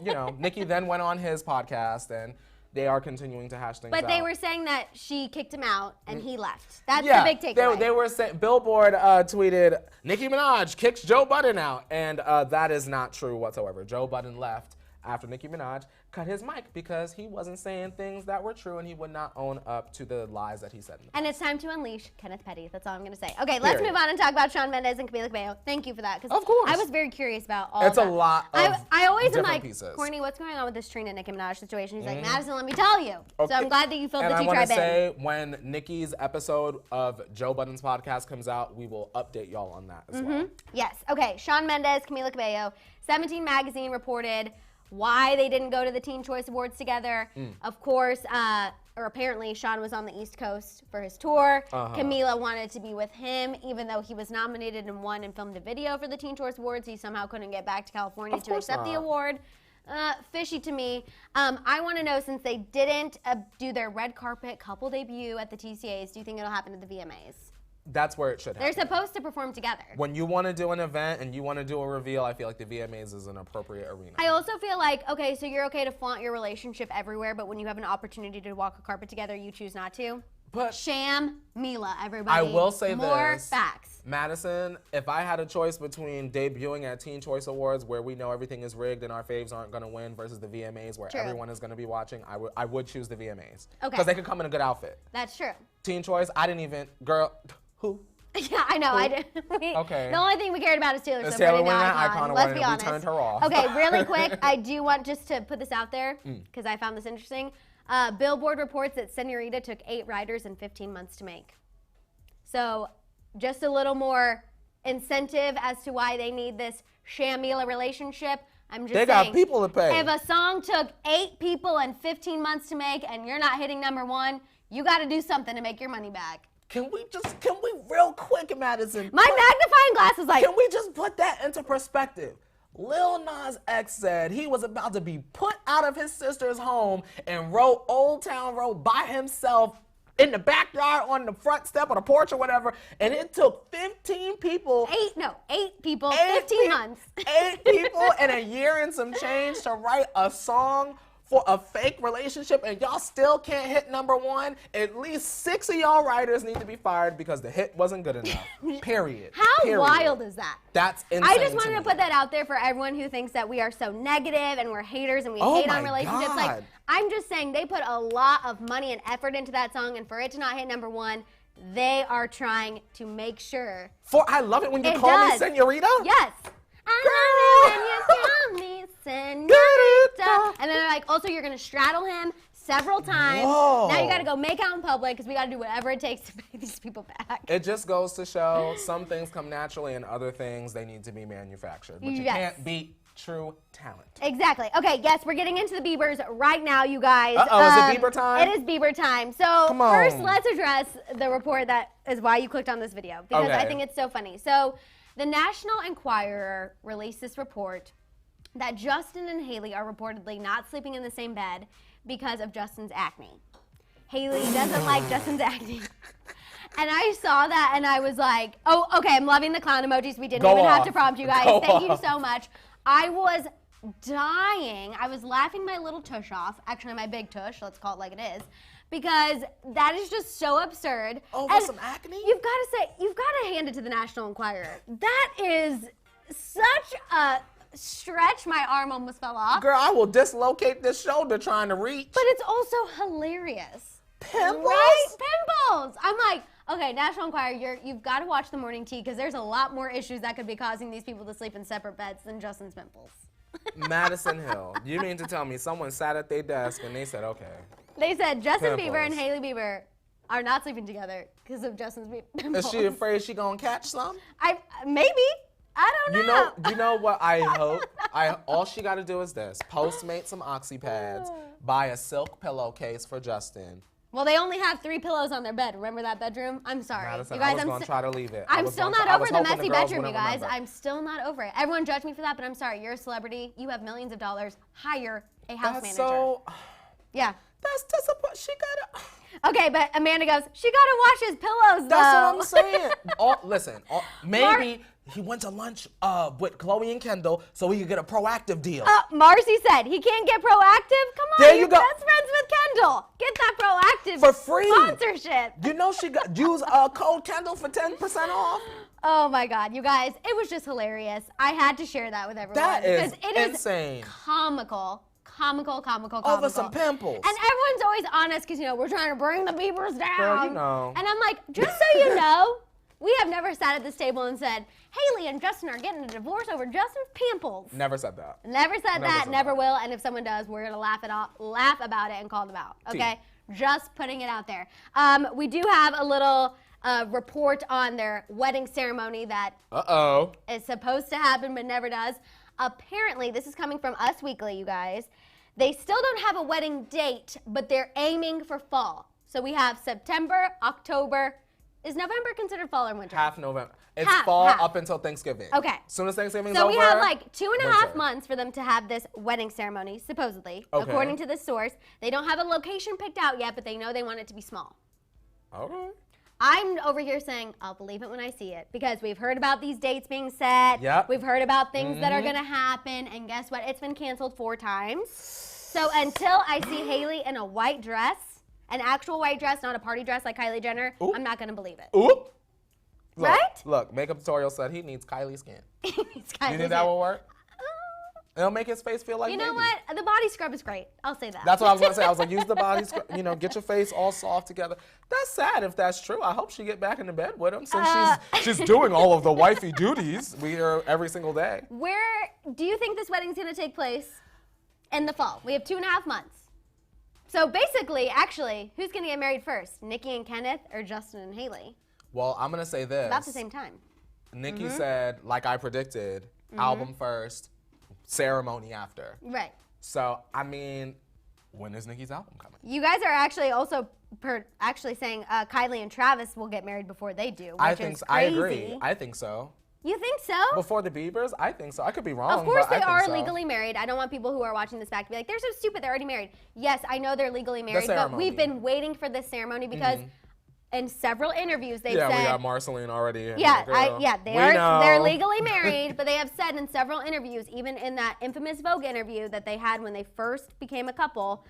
you know, Nicki then went on his podcast, and they are continuing to hash things out. But they were saying that she kicked him out and he left. That's the big takeaway. They were saying, Billboard tweeted, Nicki Minaj kicks Joe Budden out. And that is not true whatsoever. Joe Budden left after Nicki Minaj cut his mic because he wasn't saying things that were true and he would not own up to the lies that he said. And it's time to unleash Kenneth Petty. That's all I'm going to say. Okay, let's move on and talk about Shawn Mendes and Camila Cabello. Thank you for that. Of course. I was very curious about all It's that. a lot of I always am like, pieces. Kourtney, what's going on with this Trina Nicki Minaj situation? He's like, Maddison, let me tell you. So I'm glad that you filled the T-Tribe in. And I want to say, when Nicki's episode of Joe Budden's podcast comes out, we will update y'all on that as well. Yes. Okay, Shawn Mendes, Camila Cabello. 17 Magazine reported why they didn't go to the Teen Choice Awards together. Of course, or apparently Shawn was on the East Coast for his tour. Camila wanted to be with him, even though he was nominated and won and filmed a video for the Teen Choice Awards. He somehow couldn't get back to California to accept the award. Fishy to me. I want to know, since they didn't do their red carpet couple debut at the TCAs, do you think it'll happen at the VMAs? That's where it should happen. They're supposed to perform together. When you want to do an event and you want to do a reveal, I feel like the VMAs is an appropriate arena. I also feel like, okay, so you're okay to flaunt your relationship everywhere, but when you have an opportunity to walk a carpet together, you choose not to? But Sham Mila, everybody. I will say more this. facts. Madison, if I had a choice between debuting at Teen Choice Awards, where we know everything is rigged and our faves aren't going to win, versus the VMAs, where everyone is going to be watching, I would choose the VMAs. Okay. Because they could come in a good outfit. That's true. Teen Choice, I didn't even, girl, who? Yeah, I know. I did. Okay. The only thing we cared about is Taylor Swift. Taylor winning that Icon Award, and we turned her off. Okay, really quick, I do want just to put this out there because I found this interesting. Billboard reports that Senorita took 8 writers and 15 months to make. So, just a little more incentive as to why they need this Shamila relationship. I'm just saying. They got people to pay. If a song took 8 people and 15 months to make, and you're not hitting #1, you got to do something to make your money back. Can we real quick, Madison? My magnifying glass is like. Can we just put that into perspective? Lil Nas X said he was about to be put out of his sister's home and wrote Old Town Road by himself in the backyard on the front step on the porch or whatever, and it took 15 people. 8 people, 15 months. 8 people and a year and some change to write a song for a fake relationship, and y'all still can't hit #1. At least 6 of y'all writers need to be fired because the hit wasn't good enough. Period. How wild is that? That's insane. I just wanted to put that out there for everyone who thinks that we are so negative and we're haters and we hate on relationships. God. Like, I'm just saying they put a lot of money and effort into that song, and for it to not hit #1, they are trying to make sure. I love it when you call me Senorita. Yes. I love it when you call me Senorita. And then they're like, also, you're going to straddle him several times. Whoa. Now you got to go make out in public because we got to do whatever it takes to pay these people back. It just goes to show some things come naturally and other things they need to be manufactured. But you can't beat true talent. Exactly. Okay, yes, we're getting into the Biebers right now, you guys. Uh-oh, is it Bieber time? It is Bieber time. So first, let's address the report that is why you clicked on this video, because I think it's so funny. So the National Enquirer released this report that Justin and Hailey are reportedly not sleeping in the same bed because of Justin's acne. Hailey doesn't like Justin's acne. And I saw that and I was like, oh, okay, I'm loving the clown emojis. We didn't even have to prompt you guys. Thank you so much. I was dying. I was laughing my little tush off. Actually, my big tush. Let's call it like it is. Because that is just so absurd. Oh, for some acne? You've got to hand it to the National Enquirer. That is such a stretch. My arm almost fell off. Girl, I will dislocate this shoulder trying to reach. But it's also hilarious. Pimples? Right? Pimples. I'm like, okay, National Enquirer, you've got to watch the morning tea because there's a lot more issues that could be causing these people to sleep in separate beds than Justin's pimples. Madison Hill. You mean to tell me someone sat at their desk and they said, okay. They said Justin Pimples. Bieber and Hailey Bieber are not sleeping together because of Justin's pimples. Is she afraid she gonna catch some? Maybe. I don't know. You know what I hope? All she gotta do is this. Postmate some oxy pads, buy a silk pillowcase for Justin. Well, they only have 3 pillows on their bed. Remember that bedroom? I'm sorry. Madison, you guys, I was gonna try to leave it. I'm still not over the messy bedroom, you guys. I'm still not over it. Everyone judged me for that, but I'm sorry. You're a celebrity. You have millions of dollars. Hire a house manager. So, yeah. That's disappointing. She gotta. Okay, but Amanda goes, she gotta wash his pillows, though. That's what I'm saying. Maybe he went to lunch with Chloe and Kendall so he could get a Proactive deal. Marcy said he can't get Proactive. Come on, there you go. Best friends with Kendall. Get that Proactive for free sponsorship. You know she got use code Kendall for 10% off. Oh my God, you guys, it was just hilarious. I had to share that with everyone. That is because it insane. Is comical. Over some pimples. And everyone's always honest because, we're trying to bring the Biebers down. Girl, you know. And I'm like, just so you know, we have never sat at this table and said, Hailey and Justin are getting a divorce over Justin's pimples. Never said that. Never said that, never will. And if someone does, we're going to laugh about it and call them out. Okay? Just putting it out there. We do have a little report on their wedding ceremony that is supposed to happen but never does. Apparently, this is coming from Us Weekly, you guys. They still don't have a wedding date, but they're aiming for fall. So we have September, October. Is November considered fall or winter? Half November. It's fall up until Thanksgiving. Okay. As soon as Thanksgiving's over. over. So we have like 2.5 months for them to have this wedding ceremony, supposedly, according to this source. They don't have a location picked out yet, but they know they want it to be small. Okay. I'm over here saying, I'll believe it when I see it. Because we've heard about these dates being set. Yep. We've heard about things that are going to happen. And guess what? It's been canceled 4 times. So until I see Hailey in a white dress, an actual white dress, not a party dress like Kylie Jenner, I'm not going to believe it. Look, right? Look, makeup tutorial said he needs Kylie skin. He needs Kylie You think that will work? It'll make his face feel like You know what? The body scrub is great. I'll say that. That's what I was going to say. I was like, use the body scrub, get your face all soft together. That's sad if that's true. I hope she get back into bed with him since she's doing all of the wifey duties we hear every single day. Where do you think this wedding's going to take place? In the fall. We have 2.5 months. So basically, actually, who's going to get married first? Nicki and Kenneth or Justin and Hailey? Well, I'm going to say this. About the same time. Nicki said, like I predicted, album first, ceremony after. Right. So, I mean, when is Nicki's album coming? You guys are actually also saying Kylie and Travis will get married before they do, which is crazy. I agree. I think so. You think so? Before the Biebers? I think so. I could be wrong. Of course but they I are think so. legally married. I don't want people who are watching this back to be like, they're so stupid, they're already married. Yes, I know they're legally married, but we've been waiting for this ceremony because in several interviews they've said... Yeah, we got Marceline already. They're legally married, but they have said in several interviews, even in that infamous Vogue interview that they had when they first became a couple,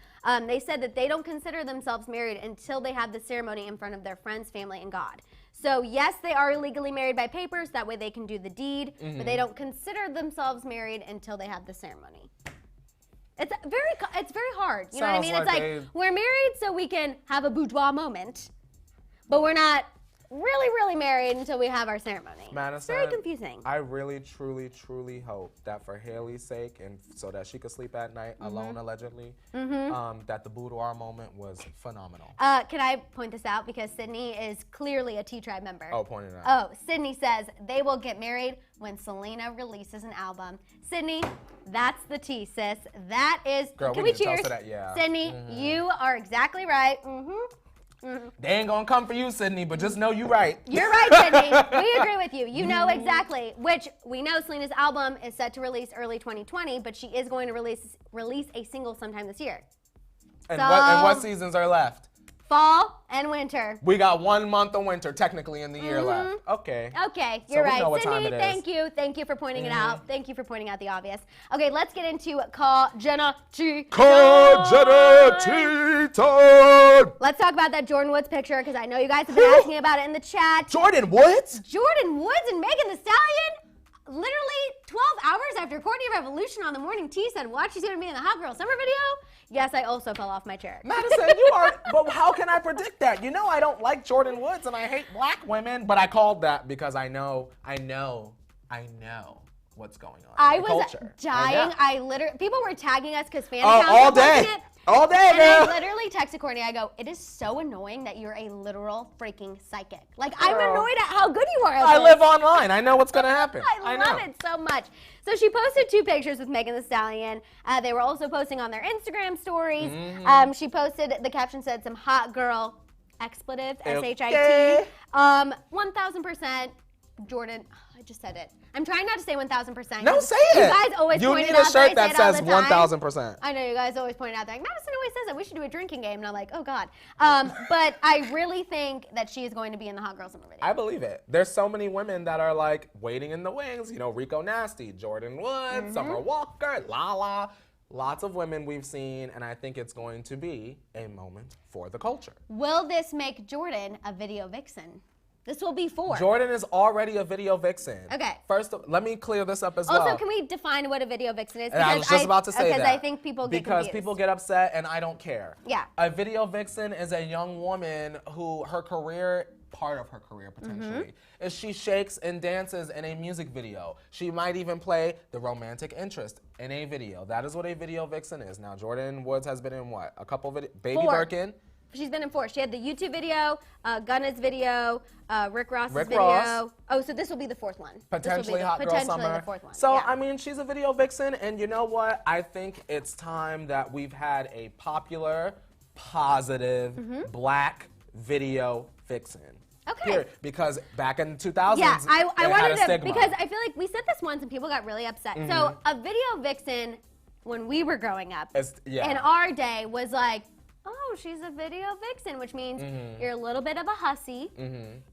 they said that they don't consider themselves married until they have the ceremony in front of their friends, family, and God. So yes, they are legally married by papers. That way they can do the deed, but they don't consider themselves married until they have the ceremony. It's very hard. You know what I mean? It's like we're married so we can have a boudoir moment, but we're not really married until we have our ceremony. Madison, it's very confusing. I really, truly hope that for Hailey's sake and so that she could sleep at night alone, allegedly, that the boudoir moment was phenomenal. Can I point this out? Because Sydney is clearly a T-Tribe member. Oh, point it out. Oh, Sydney says they will get married when Selena releases an album. Sydney, that's the tea, sis. That is. Girl, can we cheers? To that, yeah. Sydney, you are exactly right. They ain't gonna come for you, Sydney, but just know you right. You're right, Sydney. We agree with you. You know exactly. Which we know Selena's album is set to release early 2020, but she is going to release a single sometime this year. And what seasons are left? Fall and winter. We got 1 month of winter technically in the year left. Okay. Okay, you're right. Know what Sydney, time it is. thank you for pointing it out. Thank you for pointing out the obvious. Okay, let's get into Call Jenna T. Call Jenna T. time. Let's talk about that Jordan Woods picture because I know you guys have been asking about it in the chat. Jordan Woods? Jordan Woods and Megan Thee Stallion? Literally 12 hours after Kourtney Revolution on the Morning Tea said, "What? She's gonna be in the Hot Girl Summer video." Yes, I also fell off my chair. Madison, you are, but how can I predict that? You know I don't like Jordan Woods and I hate black women, but I called that because I know what's going on. I in the was culture. dying. I literally, people were tagging us because fan Oh, accounts all were posting day. it. All day, And girl. I literally texted Kourtney, I go, "It is so annoying that you're a literal freaking psychic. Like, I'm annoyed at how good you are at I this." live online. I know what's gonna happen. I love it so much. So she posted 2 pictures with Megan Thee Stallion. They were also posting on their Instagram stories. She posted, the caption said, "Some hot girl expletive, S-H-I-T. 1000% Jordan." I just said it. I'm trying not to say 1000%. No, say it. You guys always You point need it a out there. shirt that says 1000%. I know you guys always point it out there. Like, Madison always says that we should do a drinking game, and I'm like, oh God. But I really think that she is going to be in the Hot Girl Summer video. I believe it. There's so many women that are like waiting in the wings. You know, Rico Nasty, Jordan Woods, Summer Walker, Lala. Lots of women we've seen, and I think it's going to be a moment for the culture. Will this make Jordan a video vixen? This will be 4. Jordan is already a video vixen. Okay. First, let me clear this up as well. Also, can we define what a video vixen is? I was just about to say that. Because I think people get confused. Because people get upset, and I don't care. Yeah. A video vixen is a young woman who her career, part of her career potentially, is she shakes and dances in a music video. She might even play the romantic interest in a video. That is what a video vixen is. Now, Jordan Woods has been in what? A couple videos? Baby 4. Birkin. She's been in 4. She had the YouTube video, Gunna's video, Rick Ross's video. Ross. Oh, so this will be the 4th one. Potentially Hot Girl Summer. Potentially the 4th one. So, yeah. I mean, she's a video vixen, and you know what? I think it's time that we've had a popular, positive, black video vixen. Okay. Period. Because back in the 2000s, Yeah, I it wanted had a to, stigma. because I feel like we said this once and people got really upset. So a video vixen, when we were growing up, yeah. in our day, was like, oh, she's a video vixen, which means you're a little bit of a hussy.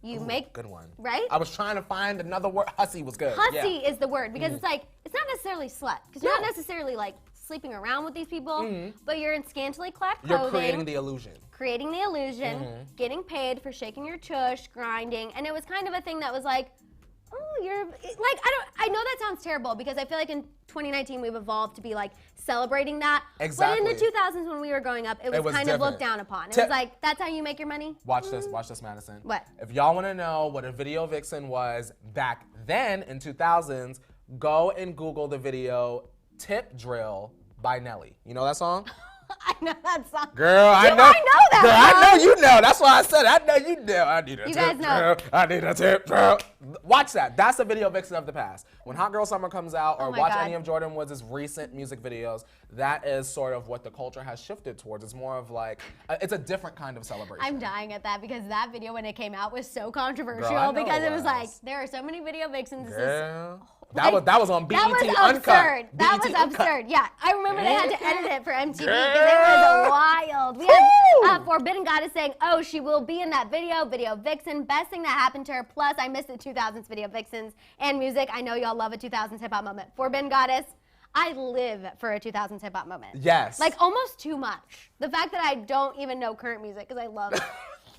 You make good one. Right? I was trying to find another word. Hussy was good. Hussy is the word because it's like, it's not necessarily slut because you're not necessarily like sleeping around with these people, but you're in scantily clad clothing. You're creating the illusion. Creating the illusion, getting paid for shaking your tush, grinding, and it was kind of a thing that was like, oh, you're like, I know that sounds terrible because I feel like in 2019 we've evolved to be like celebrating that. Exactly. But in the 2000s when we were growing up, it was kind of looked down upon. It was like, that's how you make your money? Watch this, Madison. What? If y'all want to know what a video vixen was back then in 2000s, go and Google the video Tip Drill by Nelly. You know that song? I know that song. Girl, I know. I know that Girl, song? I know you know. That's why I said it. I know you know. I need a You tip guys know. drill. I need a tip drill. Watch that. That's a video vixen of the past. When Hot Girl Summer comes out, or Oh my watch God. any of Jordan Woods' recent music videos, that is sort of what the culture has shifted towards. It's more of like, it's a different kind of celebration. I'm dying at that because that video when it came out was so controversial Girl, I know because it it was like, was. there are so many video vixens. This is Girl. Like, that was on BET that was Uncut. absurd. That BET was Uncut. absurd. Yeah, I remember they had to edit it for MTV because Girl. it was wild. We have Forbidden Goddess saying, "Oh, she will be in that video vixen. Best thing that happened to her. Plus, I miss the 2000s video vixens and music. I know y'all love a 2000s hip hop moment. Forbidden Goddess, I live for a 2000s hip hop moment. Yes. Like almost too much. The fact that I don't even know current music because I love it.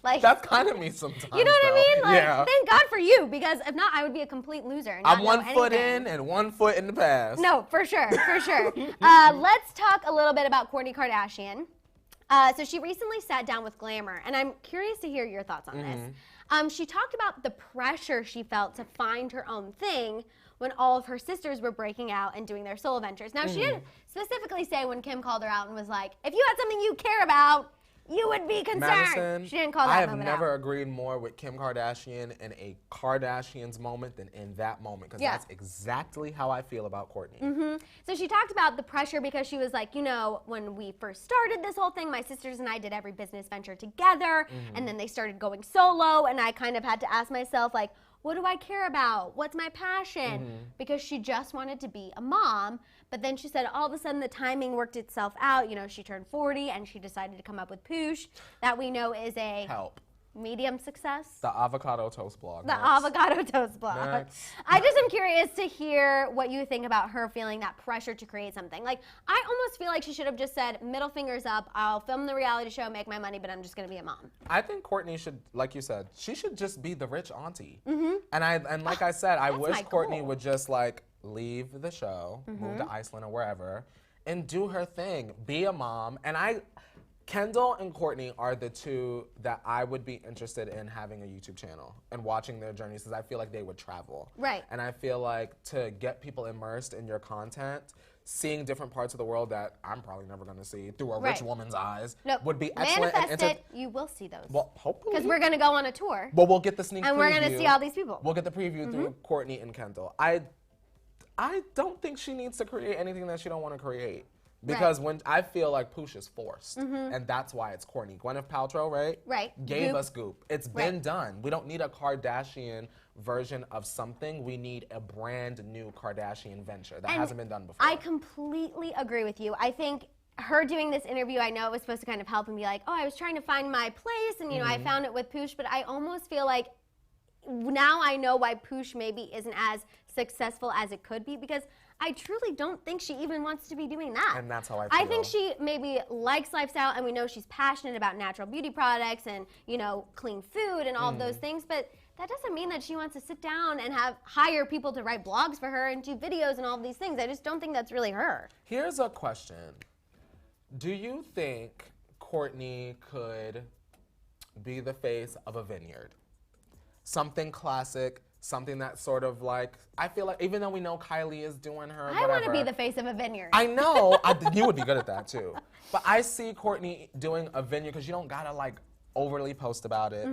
Like That's kind of me sometimes. you know what I though. mean? Like, yeah. thank God for you, because if not, I would be a complete loser. And not I'm 1 know foot anything. in and 1 foot in the past. No, for sure, for sure. Let's talk a little bit about Kourtney Kardashian. So she recently sat down with Glamour, and I'm curious to hear your thoughts on this. She talked about the pressure she felt to find her own thing when all of her sisters were breaking out and doing their solo ventures. Now, she didn't specifically say when Kim called her out and was like, if you had something you care about, you would be concerned. Madison, She didn't call that moment I have never out. agreed more with Kim Kardashian in a Kardashians moment than in that moment, because that's exactly how I feel about Kourtney. So she talked about the pressure because she was like, you know, when we first started this whole thing, my sisters and I did every business venture together, and then they started going solo, and I kind of had to ask myself, like, what do I care about? What's my passion? Because she just wanted to be a mom. But then she said all of a sudden the timing worked itself out. You know, she turned 40 and she decided to come up with Poosh, that we know is a medium success. The avocado toast blog. The avocado toast blog. I just am curious to hear what you think about her feeling that pressure to create something. Like, I almost feel like she should have just said, middle fingers up, I'll film the reality show, make my money, but I'm just gonna be a mom. I think Kourtney should, like you said, she should just be the rich auntie. And like I said, I wish Kourtney would just like leave the show, move to Iceland or wherever, and do her thing, be a mom. And Kendall and Kourtney are the two that I would be interested in having a YouTube channel and watching their journeys, because I feel like they would travel. Right. And I feel like to get people immersed in your content, seeing different parts of the world that I'm probably never going to see through a rich woman's eyes would be excellent. Manifest it, you will see those. Well, hopefully. Because we're going to go on a tour. Well, we'll get the sneak preview. And we're going to see all these people. We'll get the preview through Kourtney and Kendall. I don't think she needs to create anything that she don't want to create. Because when I feel like Poosh is forced, and that's why it's corny. Gwyneth Paltrow, gave us Goop. It's been done. We don't need a Kardashian version of something. We need a brand new Kardashian venture that hasn't been done before. I completely agree with you. I think her doing this interview, I know it was supposed to kind of help and be like, oh, I was trying to find my place, and you know, I found it with Poosh, but I almost feel like now I know why Poosh maybe isn't as successful as it could be, because I truly don't think she even wants to be doing that. And that's how I feel. I think she maybe likes lifestyle, and we know she's passionate about natural beauty products and, you know, clean food and all of those things, but that doesn't mean that she wants to sit down and hire people to write blogs for her and do videos and all of these things. I just don't think that's really her. Here's a question. Do you think Kourtney could be the face of a vineyard? Something classic, something that's sort of like, I feel like, even though we know Kylie is doing her I want to be the face of a vineyard. I know. You would be good at that too. But I see Kourtney doing a vineyard, because you don't gotta like overly post about it.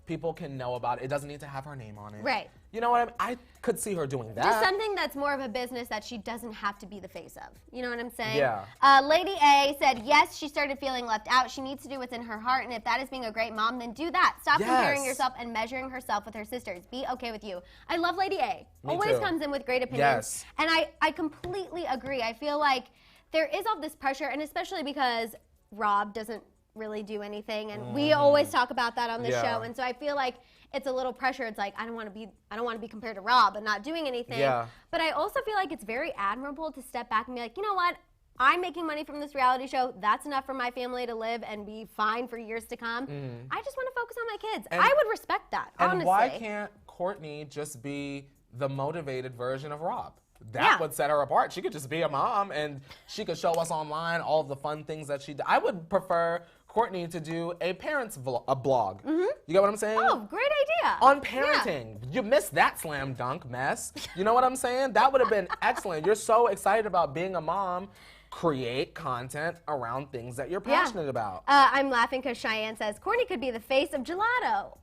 People can know about it. It doesn't need to have her name on it. Right. You know what I mean? I could see her doing that. Just something that's more of a business that she doesn't have to be the face of. You know what I'm saying? Yeah. Lady A said, yes, she started feeling left out. She needs to do what's in her heart, and if that is being a great mom, then do that. Stop comparing yourself and measuring herself with her sisters. Be okay with you. I love Lady A. Always comes in with great opinions. Yes. And I completely agree. I feel like there is all this pressure, and especially because Rob doesn't really do anything, and we always talk about that on the show, and so I feel like it's a little pressure. It's like I don't want to be compared to Rob and not doing anything. Yeah. But I also feel like it's very admirable to step back and be like, you know what? I'm making money from this reality show. That's enough for my family to live and be fine for years to come. I just want to focus on my kids. I would respect that, honestly. And why can't Kourtney just be the motivated version of Rob? That would set her apart. She could just be a mom, and she could show us online all of the fun things that she did. I would prefer Kourtney to do a parents blog. You get what I'm saying? Oh, great idea. On parenting. You missed that slam dunk mess. You know what I'm saying? That would have been excellent. You're so excited about being a mom. Create content around things that you're passionate about. I'm laughing because Cheyenne says, Kourtney could be the face of gelato.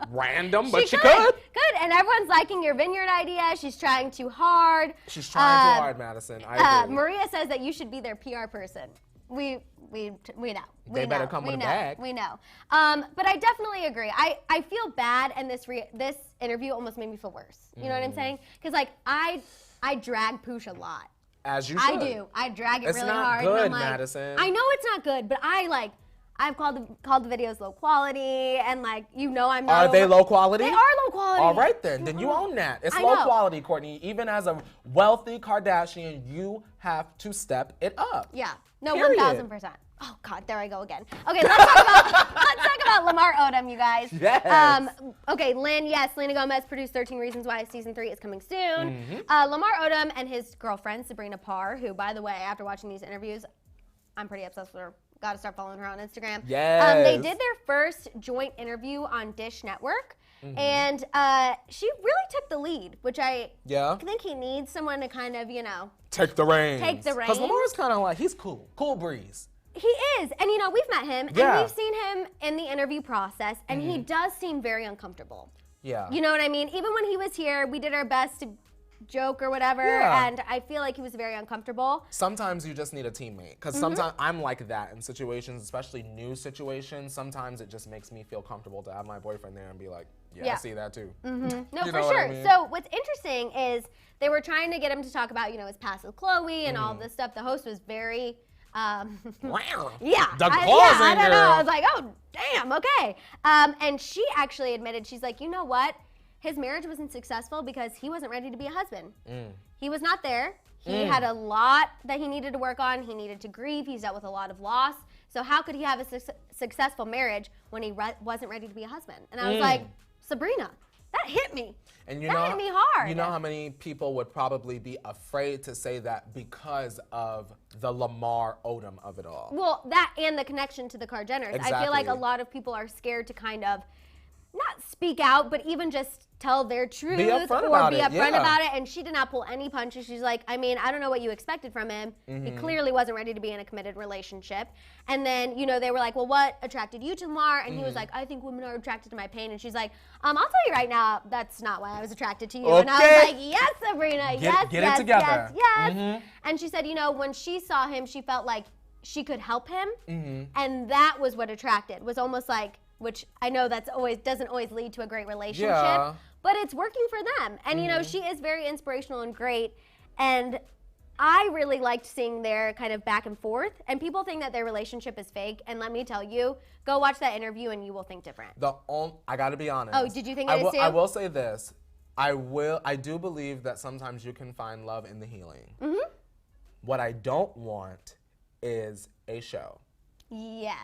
Random, but she could. Good, and everyone's liking your vineyard idea. She's trying too hard. She's trying too hard, Madison. I agree. Maria says that you should be their PR person. We know. They better come with a bag. We know. But I definitely agree. I feel bad, and this interview almost made me feel worse. You know what I'm saying? Because like I drag Poosh a lot. As you should. I do. I drag it it's really not hard. Good, and I'm like, Madison. I know it's not good, but I've called the videos low quality, and like I'm not. Are they low quality? They are low quality. All right then you own that. It's low quality, Kourtney. Even as a wealthy Kardashian, you have to step it up. Yeah. No, Period. 1,000%. Oh God, there I go again. Okay, let's talk about Lamar Odom, you guys. Yes. Okay, Lynn. Yes, Selena Gomez produced 13 Reasons Why season 3 is coming soon. Lamar Odom and his girlfriend Sabrina Parr, who, by the way, after watching these interviews, I'm pretty obsessed with her. Got to start following her on Instagram. Yes. They did their first joint interview on Dish Network. And she really took the lead, which I think he needs someone to kind of, take the reins. Take the reins. Because Lamar's kind of like, he's cool breeze. He is. And, you know, we've met him, and we've seen him in the interview process, and he does seem very uncomfortable. Yeah. You know what I mean? Even when he was here, we did our best to joke or whatever, and I feel like he was very uncomfortable. Sometimes you just need a teammate, because sometimes I'm like that in situations, especially new situations. Sometimes it just makes me feel comfortable to have my boyfriend there and be like, I see that too. No, you for know sure. What I mean? So what's interesting is they were trying to get him to talk about, you know, his past with Chloe and all this stuff. The host was very, wow. Yeah. The I don't know. I was like, oh, damn, okay. And she actually admitted, she's like, you know what? His marriage wasn't successful because he wasn't ready to be a husband. He was not there. He had a lot that he needed to work on. He needed to grieve. He's dealt with a lot of loss. So how could he have a successful marriage when he wasn't ready to be a husband? And I was like, Sabrina, that hit me. And you that hit me hard. You know how many people would probably be afraid to say that because of the Lamar Odom of it all. Well, that and the connection to the Kardashians. Exactly. I feel like a lot of people are scared to kind of not speak out, but even just tell their truth be upfront about it. And she did not pull any punches. She's like, I mean, I don't know what you expected from him. He clearly wasn't ready to be in a committed relationship. And then, you know, they were like, well, what attracted you to Lamar? And he was like, I think women are attracted to my pain. And she's like, I'll tell you right now, that's not why I was attracted to you. Okay. And I was like, yes, Sabrina, yes, get it together. yes. And she said, you know, when she saw him, she felt like she could help him. And that was what attracted, was almost like, which I know doesn't always lead to a great relationship, but it's working for them. And you know, she is very inspirational and great. And I really liked seeing their kind of back and forth. And people think that their relationship is fake. And let me tell you, go watch that interview and you will think different. I gotta be honest. Oh, did you think it is too? I will say this. I do believe that sometimes you can find love in the healing. What I don't want is a show. Yes.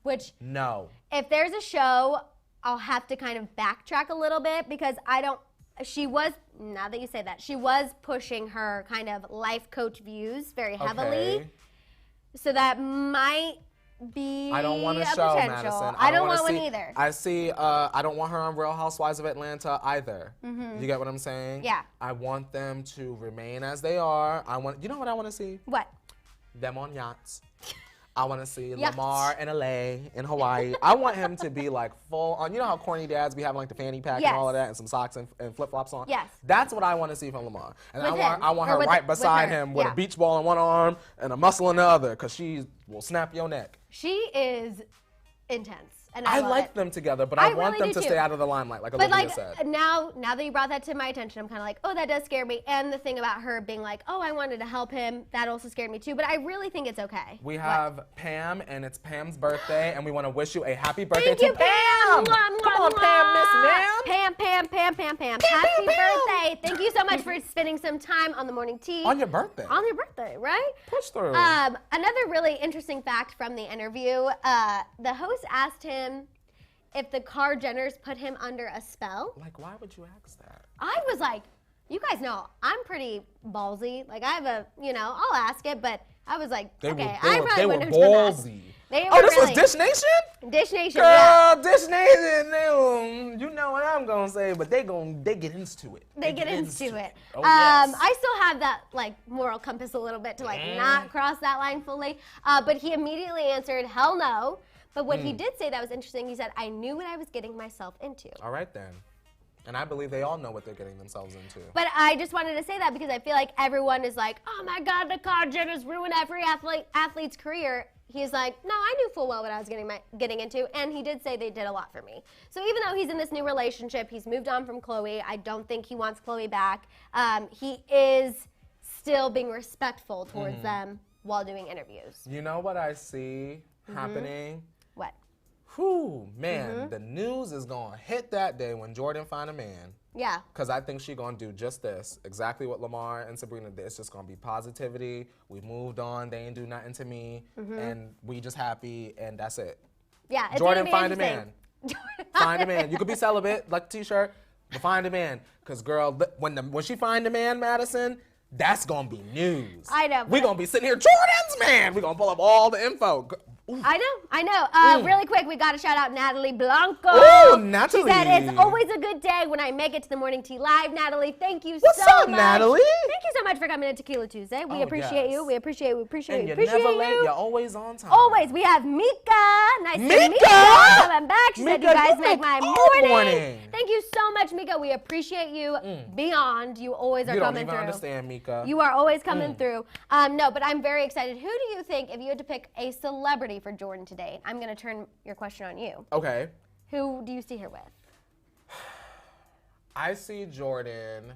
Which, no. If there's a show, I'll have to kind of backtrack a little bit because now that you say that, she was pushing her kind of life coach views very heavily. Okay. So that might be I don't want a show, Maddison. I don't want one either. I don't want her on Real Housewives of Atlanta either. You get what I'm saying? Yeah. I want them to remain as they are. You know what I want to see? What? Them on yachts. I want to see Lamar in LA, in Hawaii. I want him to be like full on. You know how corny dads be having like the fanny pack and all of that and some socks and flip-flops on? Yes. That's what I want to see from Lamar. And I want her right beside him with a beach ball in one arm and a muscle in the other because she will snap your neck. She is intense. And I like them together, but I want really them to stay out of the limelight, like Olivia said. But now that you brought that to my attention, I'm kind of like, oh, that does scare me. And the thing about her being like, oh, I wanted to help him, that also scared me too. But I really think it's okay. We have Pam, and it's Pam's birthday, and we want to wish you a happy birthday to Pam. Come on, Pam, Miss Ma'am. Pam. Happy birthday. Thank you so much for spending some time on the morning tea. On your birthday. On your birthday, right? Push through. Another really interesting fact from the interview, the host asked him if the Kardashians put him under a spell. Like, why would you ask that? I was like, you guys know, I'm pretty ballsy. Like, I have I'll ask it, but I was like, they were ballsy. This was Dish Nation? Dish Nation, Girl, Dish Nation, you know what I'm going to say, but they get into it. They get into it. Oh, yes. I still have that, like, moral compass a little bit to, like, not cross that line fully. But he immediately answered, hell no. But what he did say that was interesting, he said, I knew what I was getting myself into. All right, then. And I believe they all know what they're getting themselves into. But I just wanted to say that because I feel like everyone is like, oh my God, the Kardashians ruined every athlete's career. He's like, no, I knew full well what I was getting into. And he did say they did a lot for me. So even though he's in this new relationship, he's moved on from Chloe. I don't think he wants Chloe back. He is still being respectful towards them while doing interviews. You know what I see happening? What? Whew, man, the news is going to hit that day when Jordan find a man. Yeah. Because I think she's going to do just this, exactly what Lamar and Sabrina did. It's just going to be positivity. We moved on. They ain't do nothing to me. And we just happy, and that's it. Yeah, it's Jordan, gonna be find a man. Find a man. You could be celibate, like the T-shirt, but find a man. Because, girl, when she find a man, Maddison, that's going to be news. I know. We're going to be sitting here, Jordan's man. We're going to pull up all the info. I know. Really quick, we got to shout out Natalie Blanco. Oh, Natalie. She said, it's always a good day when I make it to the Morning Tea Live. Natalie, thank you What's so up, much. Natalie? Thank you so much for coming to Tequila Tuesday. We appreciate you. We appreciate you. And you're never late. You're always on time. Always. We have Mika. Nice to meet you. Coming back. She said, you guys make my morning. Thank you so much, Mika. We appreciate you beyond. You always are coming through. You don't even understand, Mika. You are always coming through. No, but I'm very excited. Who do you think, if you had to pick a celebrity for Jordan today, I'm going to turn your question on you. Okay. Who do you see her with? I see Jordan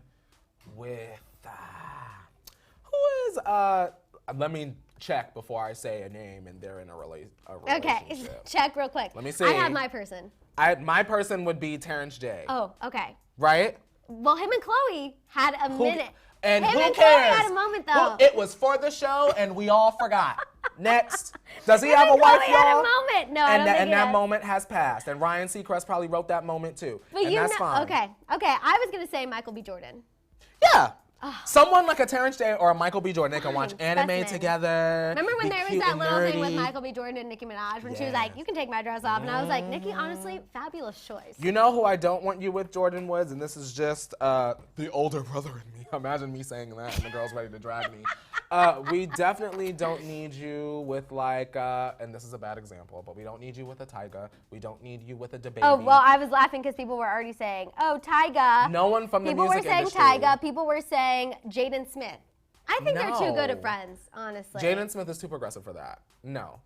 with, who is, let me check before I say a name and they're in a relationship. Okay, check real quick. Let me see. I have my person. My person would be Terrence J. Oh, okay. Right? Well, him and Chloe had a minute. And him who and cares? Chloe had a moment, though. It was for the show, and we all forgot. Next. Does he Him have a and wife, Chloe y'all? had a moment. No, I don't think and he that does. moment has passed. And Ryan Seacrest probably wrote that moment, too. But and that's fine. Okay. I was going to say Michael B. Jordan. Yeah. Someone like a Terrence J or a Michael B. Jordan, they can watch anime specimen. together. Remember when there was cute that and little thing with nerdy. Michael B. Jordan and Nicki Minaj when she was like, you can take my dress off. And I was like, Nicki, honestly, fabulous choice. You know who I don't want you with, Jordan Woods? And this is just the older brother in me. Imagine me saying that and the girl's ready to drag me. We definitely don't need you with like, and this is a bad example, but we don't need you with a Tyga. We don't need you with a DaBaby. Oh, well, I was laughing because people were already saying, oh, Tyga. No one from the music industry. People were saying Tyga. People were saying Jaden Smith. I think they're too good of friends, honestly. Jaden Smith is too progressive for that. No.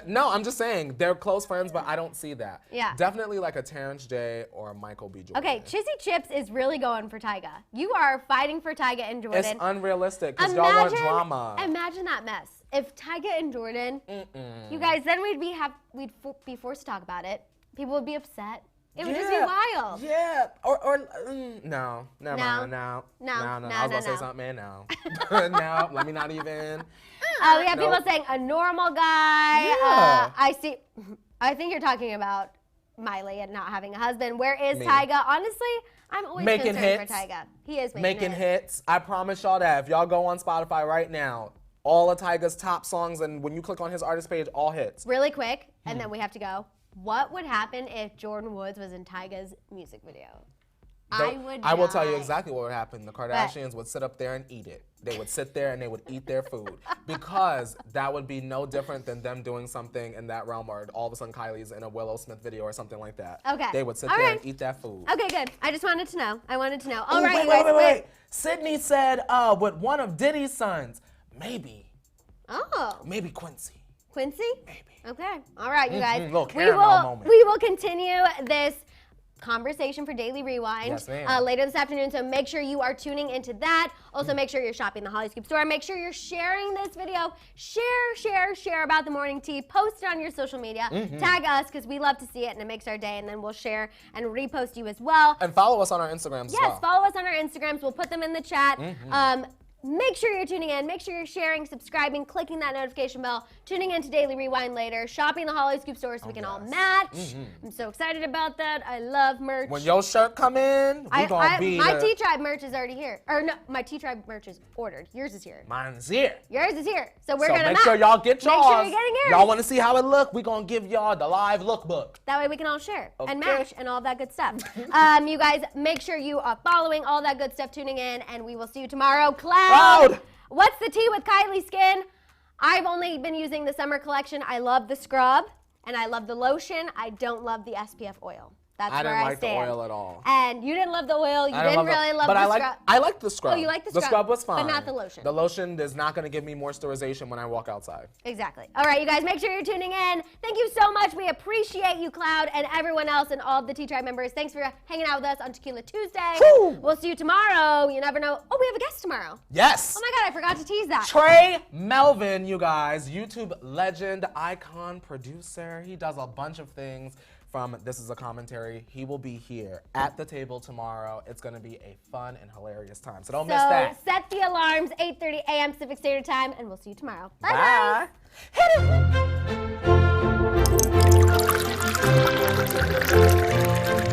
No, I'm just saying they're close friends, but I don't see that. Yeah. Definitely like a Terrence J or a Michael B. Jordan. Okay, Chizzy Chips is really going for Tyga. You are fighting for Tyga and Jordan. It's unrealistic because y'all want drama. Imagine that mess. If Tyga and Jordan, you guys, then we'd be forced to talk about it. People would be upset. It would just be wild. Yeah. No. Never mind. No. I was going to say something, man. No. No, let me not even. We have people saying a normal guy. Yeah. I think you're talking about Miley and not having a husband. Where is Tyga? Honestly, I'm always concerned for Tyga. He is making hits. I promise y'all that. If y'all go on Spotify right now, all of Tyga's top songs, and when you click on his artist page, all hits. Really quick, and then we have to go. What would happen if Jordan Woods was in Tyga's music video? I will tell you exactly what would happen. The Kardashians would sit up there and eat it. They would sit there and they would eat their food because that would be no different than them doing something in that realm, or all of a sudden Kylie's in a Willow Smith video or something like that. Okay. They would sit there and eat that food. Okay, good. I just wanted to know. I wanted to know. All right, wait. Sydney said with one of Diddy's sons, maybe. Oh. Maybe Quincy. Quincy? Maybe. Okay. All right, you guys. Little caramel moment. We will continue this conversation for Daily Rewind later this afternoon, so make sure you are tuning into that. Also, make sure you're shopping the Hollyscoop store. Make sure you're sharing this video. Share about the morning tea. Post it on your social media. Tag us because we love to see it and it makes our day, and then we'll share and repost you as well. And follow us on our Instagrams as well. Yes, follow us on our Instagrams. We'll put them in the chat. Make sure you're tuning in. Make sure you're sharing, subscribing, clicking that notification bell, tuning in to Daily Rewind later, shopping the Hollyscoop store so we can all match. I'm so excited about that. I love merch. When your shirt come in, we gonna be my T-Tribe merch is already here. Or no, my T-Tribe merch is ordered. Yours is here. Mine's here. Yours is here. So we're gonna make sure y'all get yours. Make sure you're getting yours. Y'all want to see how it look? We gonna give y'all the live lookbook. That way we can all share and match and all that good stuff. You guys, make sure you are following all that good stuff, tuning in, and we will see you tomorrow. Cloud. What's the tea with Kylie Skin? I've only been using the summer collection. I love the scrub and I love the lotion. I don't love the SPF oil. That's where I stand. I didn't like the oil at all. And you didn't love the oil. You didn't really love the scrub. I liked the scrub. Oh, you liked the scrub? The scrub was fine. But not the lotion. The lotion is not going to give me moisturization when I walk outside. Exactly. All right, you guys, make sure you're tuning in. Thank you so much. We appreciate you, Cloud, and everyone else and all of the T-Tribe members. Thanks for hanging out with us on Tequila Tuesday. Woo! We'll see you tomorrow. You never know. Oh, we have a guest tomorrow. Yes. Oh, my God, I forgot to tease that. Trey Melvin, you guys. YouTube legend, icon, producer. He does a bunch of things. From This Is a Commentary. He will be here at the table tomorrow. It's going to be a fun and hilarious time. So don't miss that. Set the alarms, 8:30 a.m. Pacific Standard Time, and we'll see you tomorrow. Bye, guys. Hit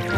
it.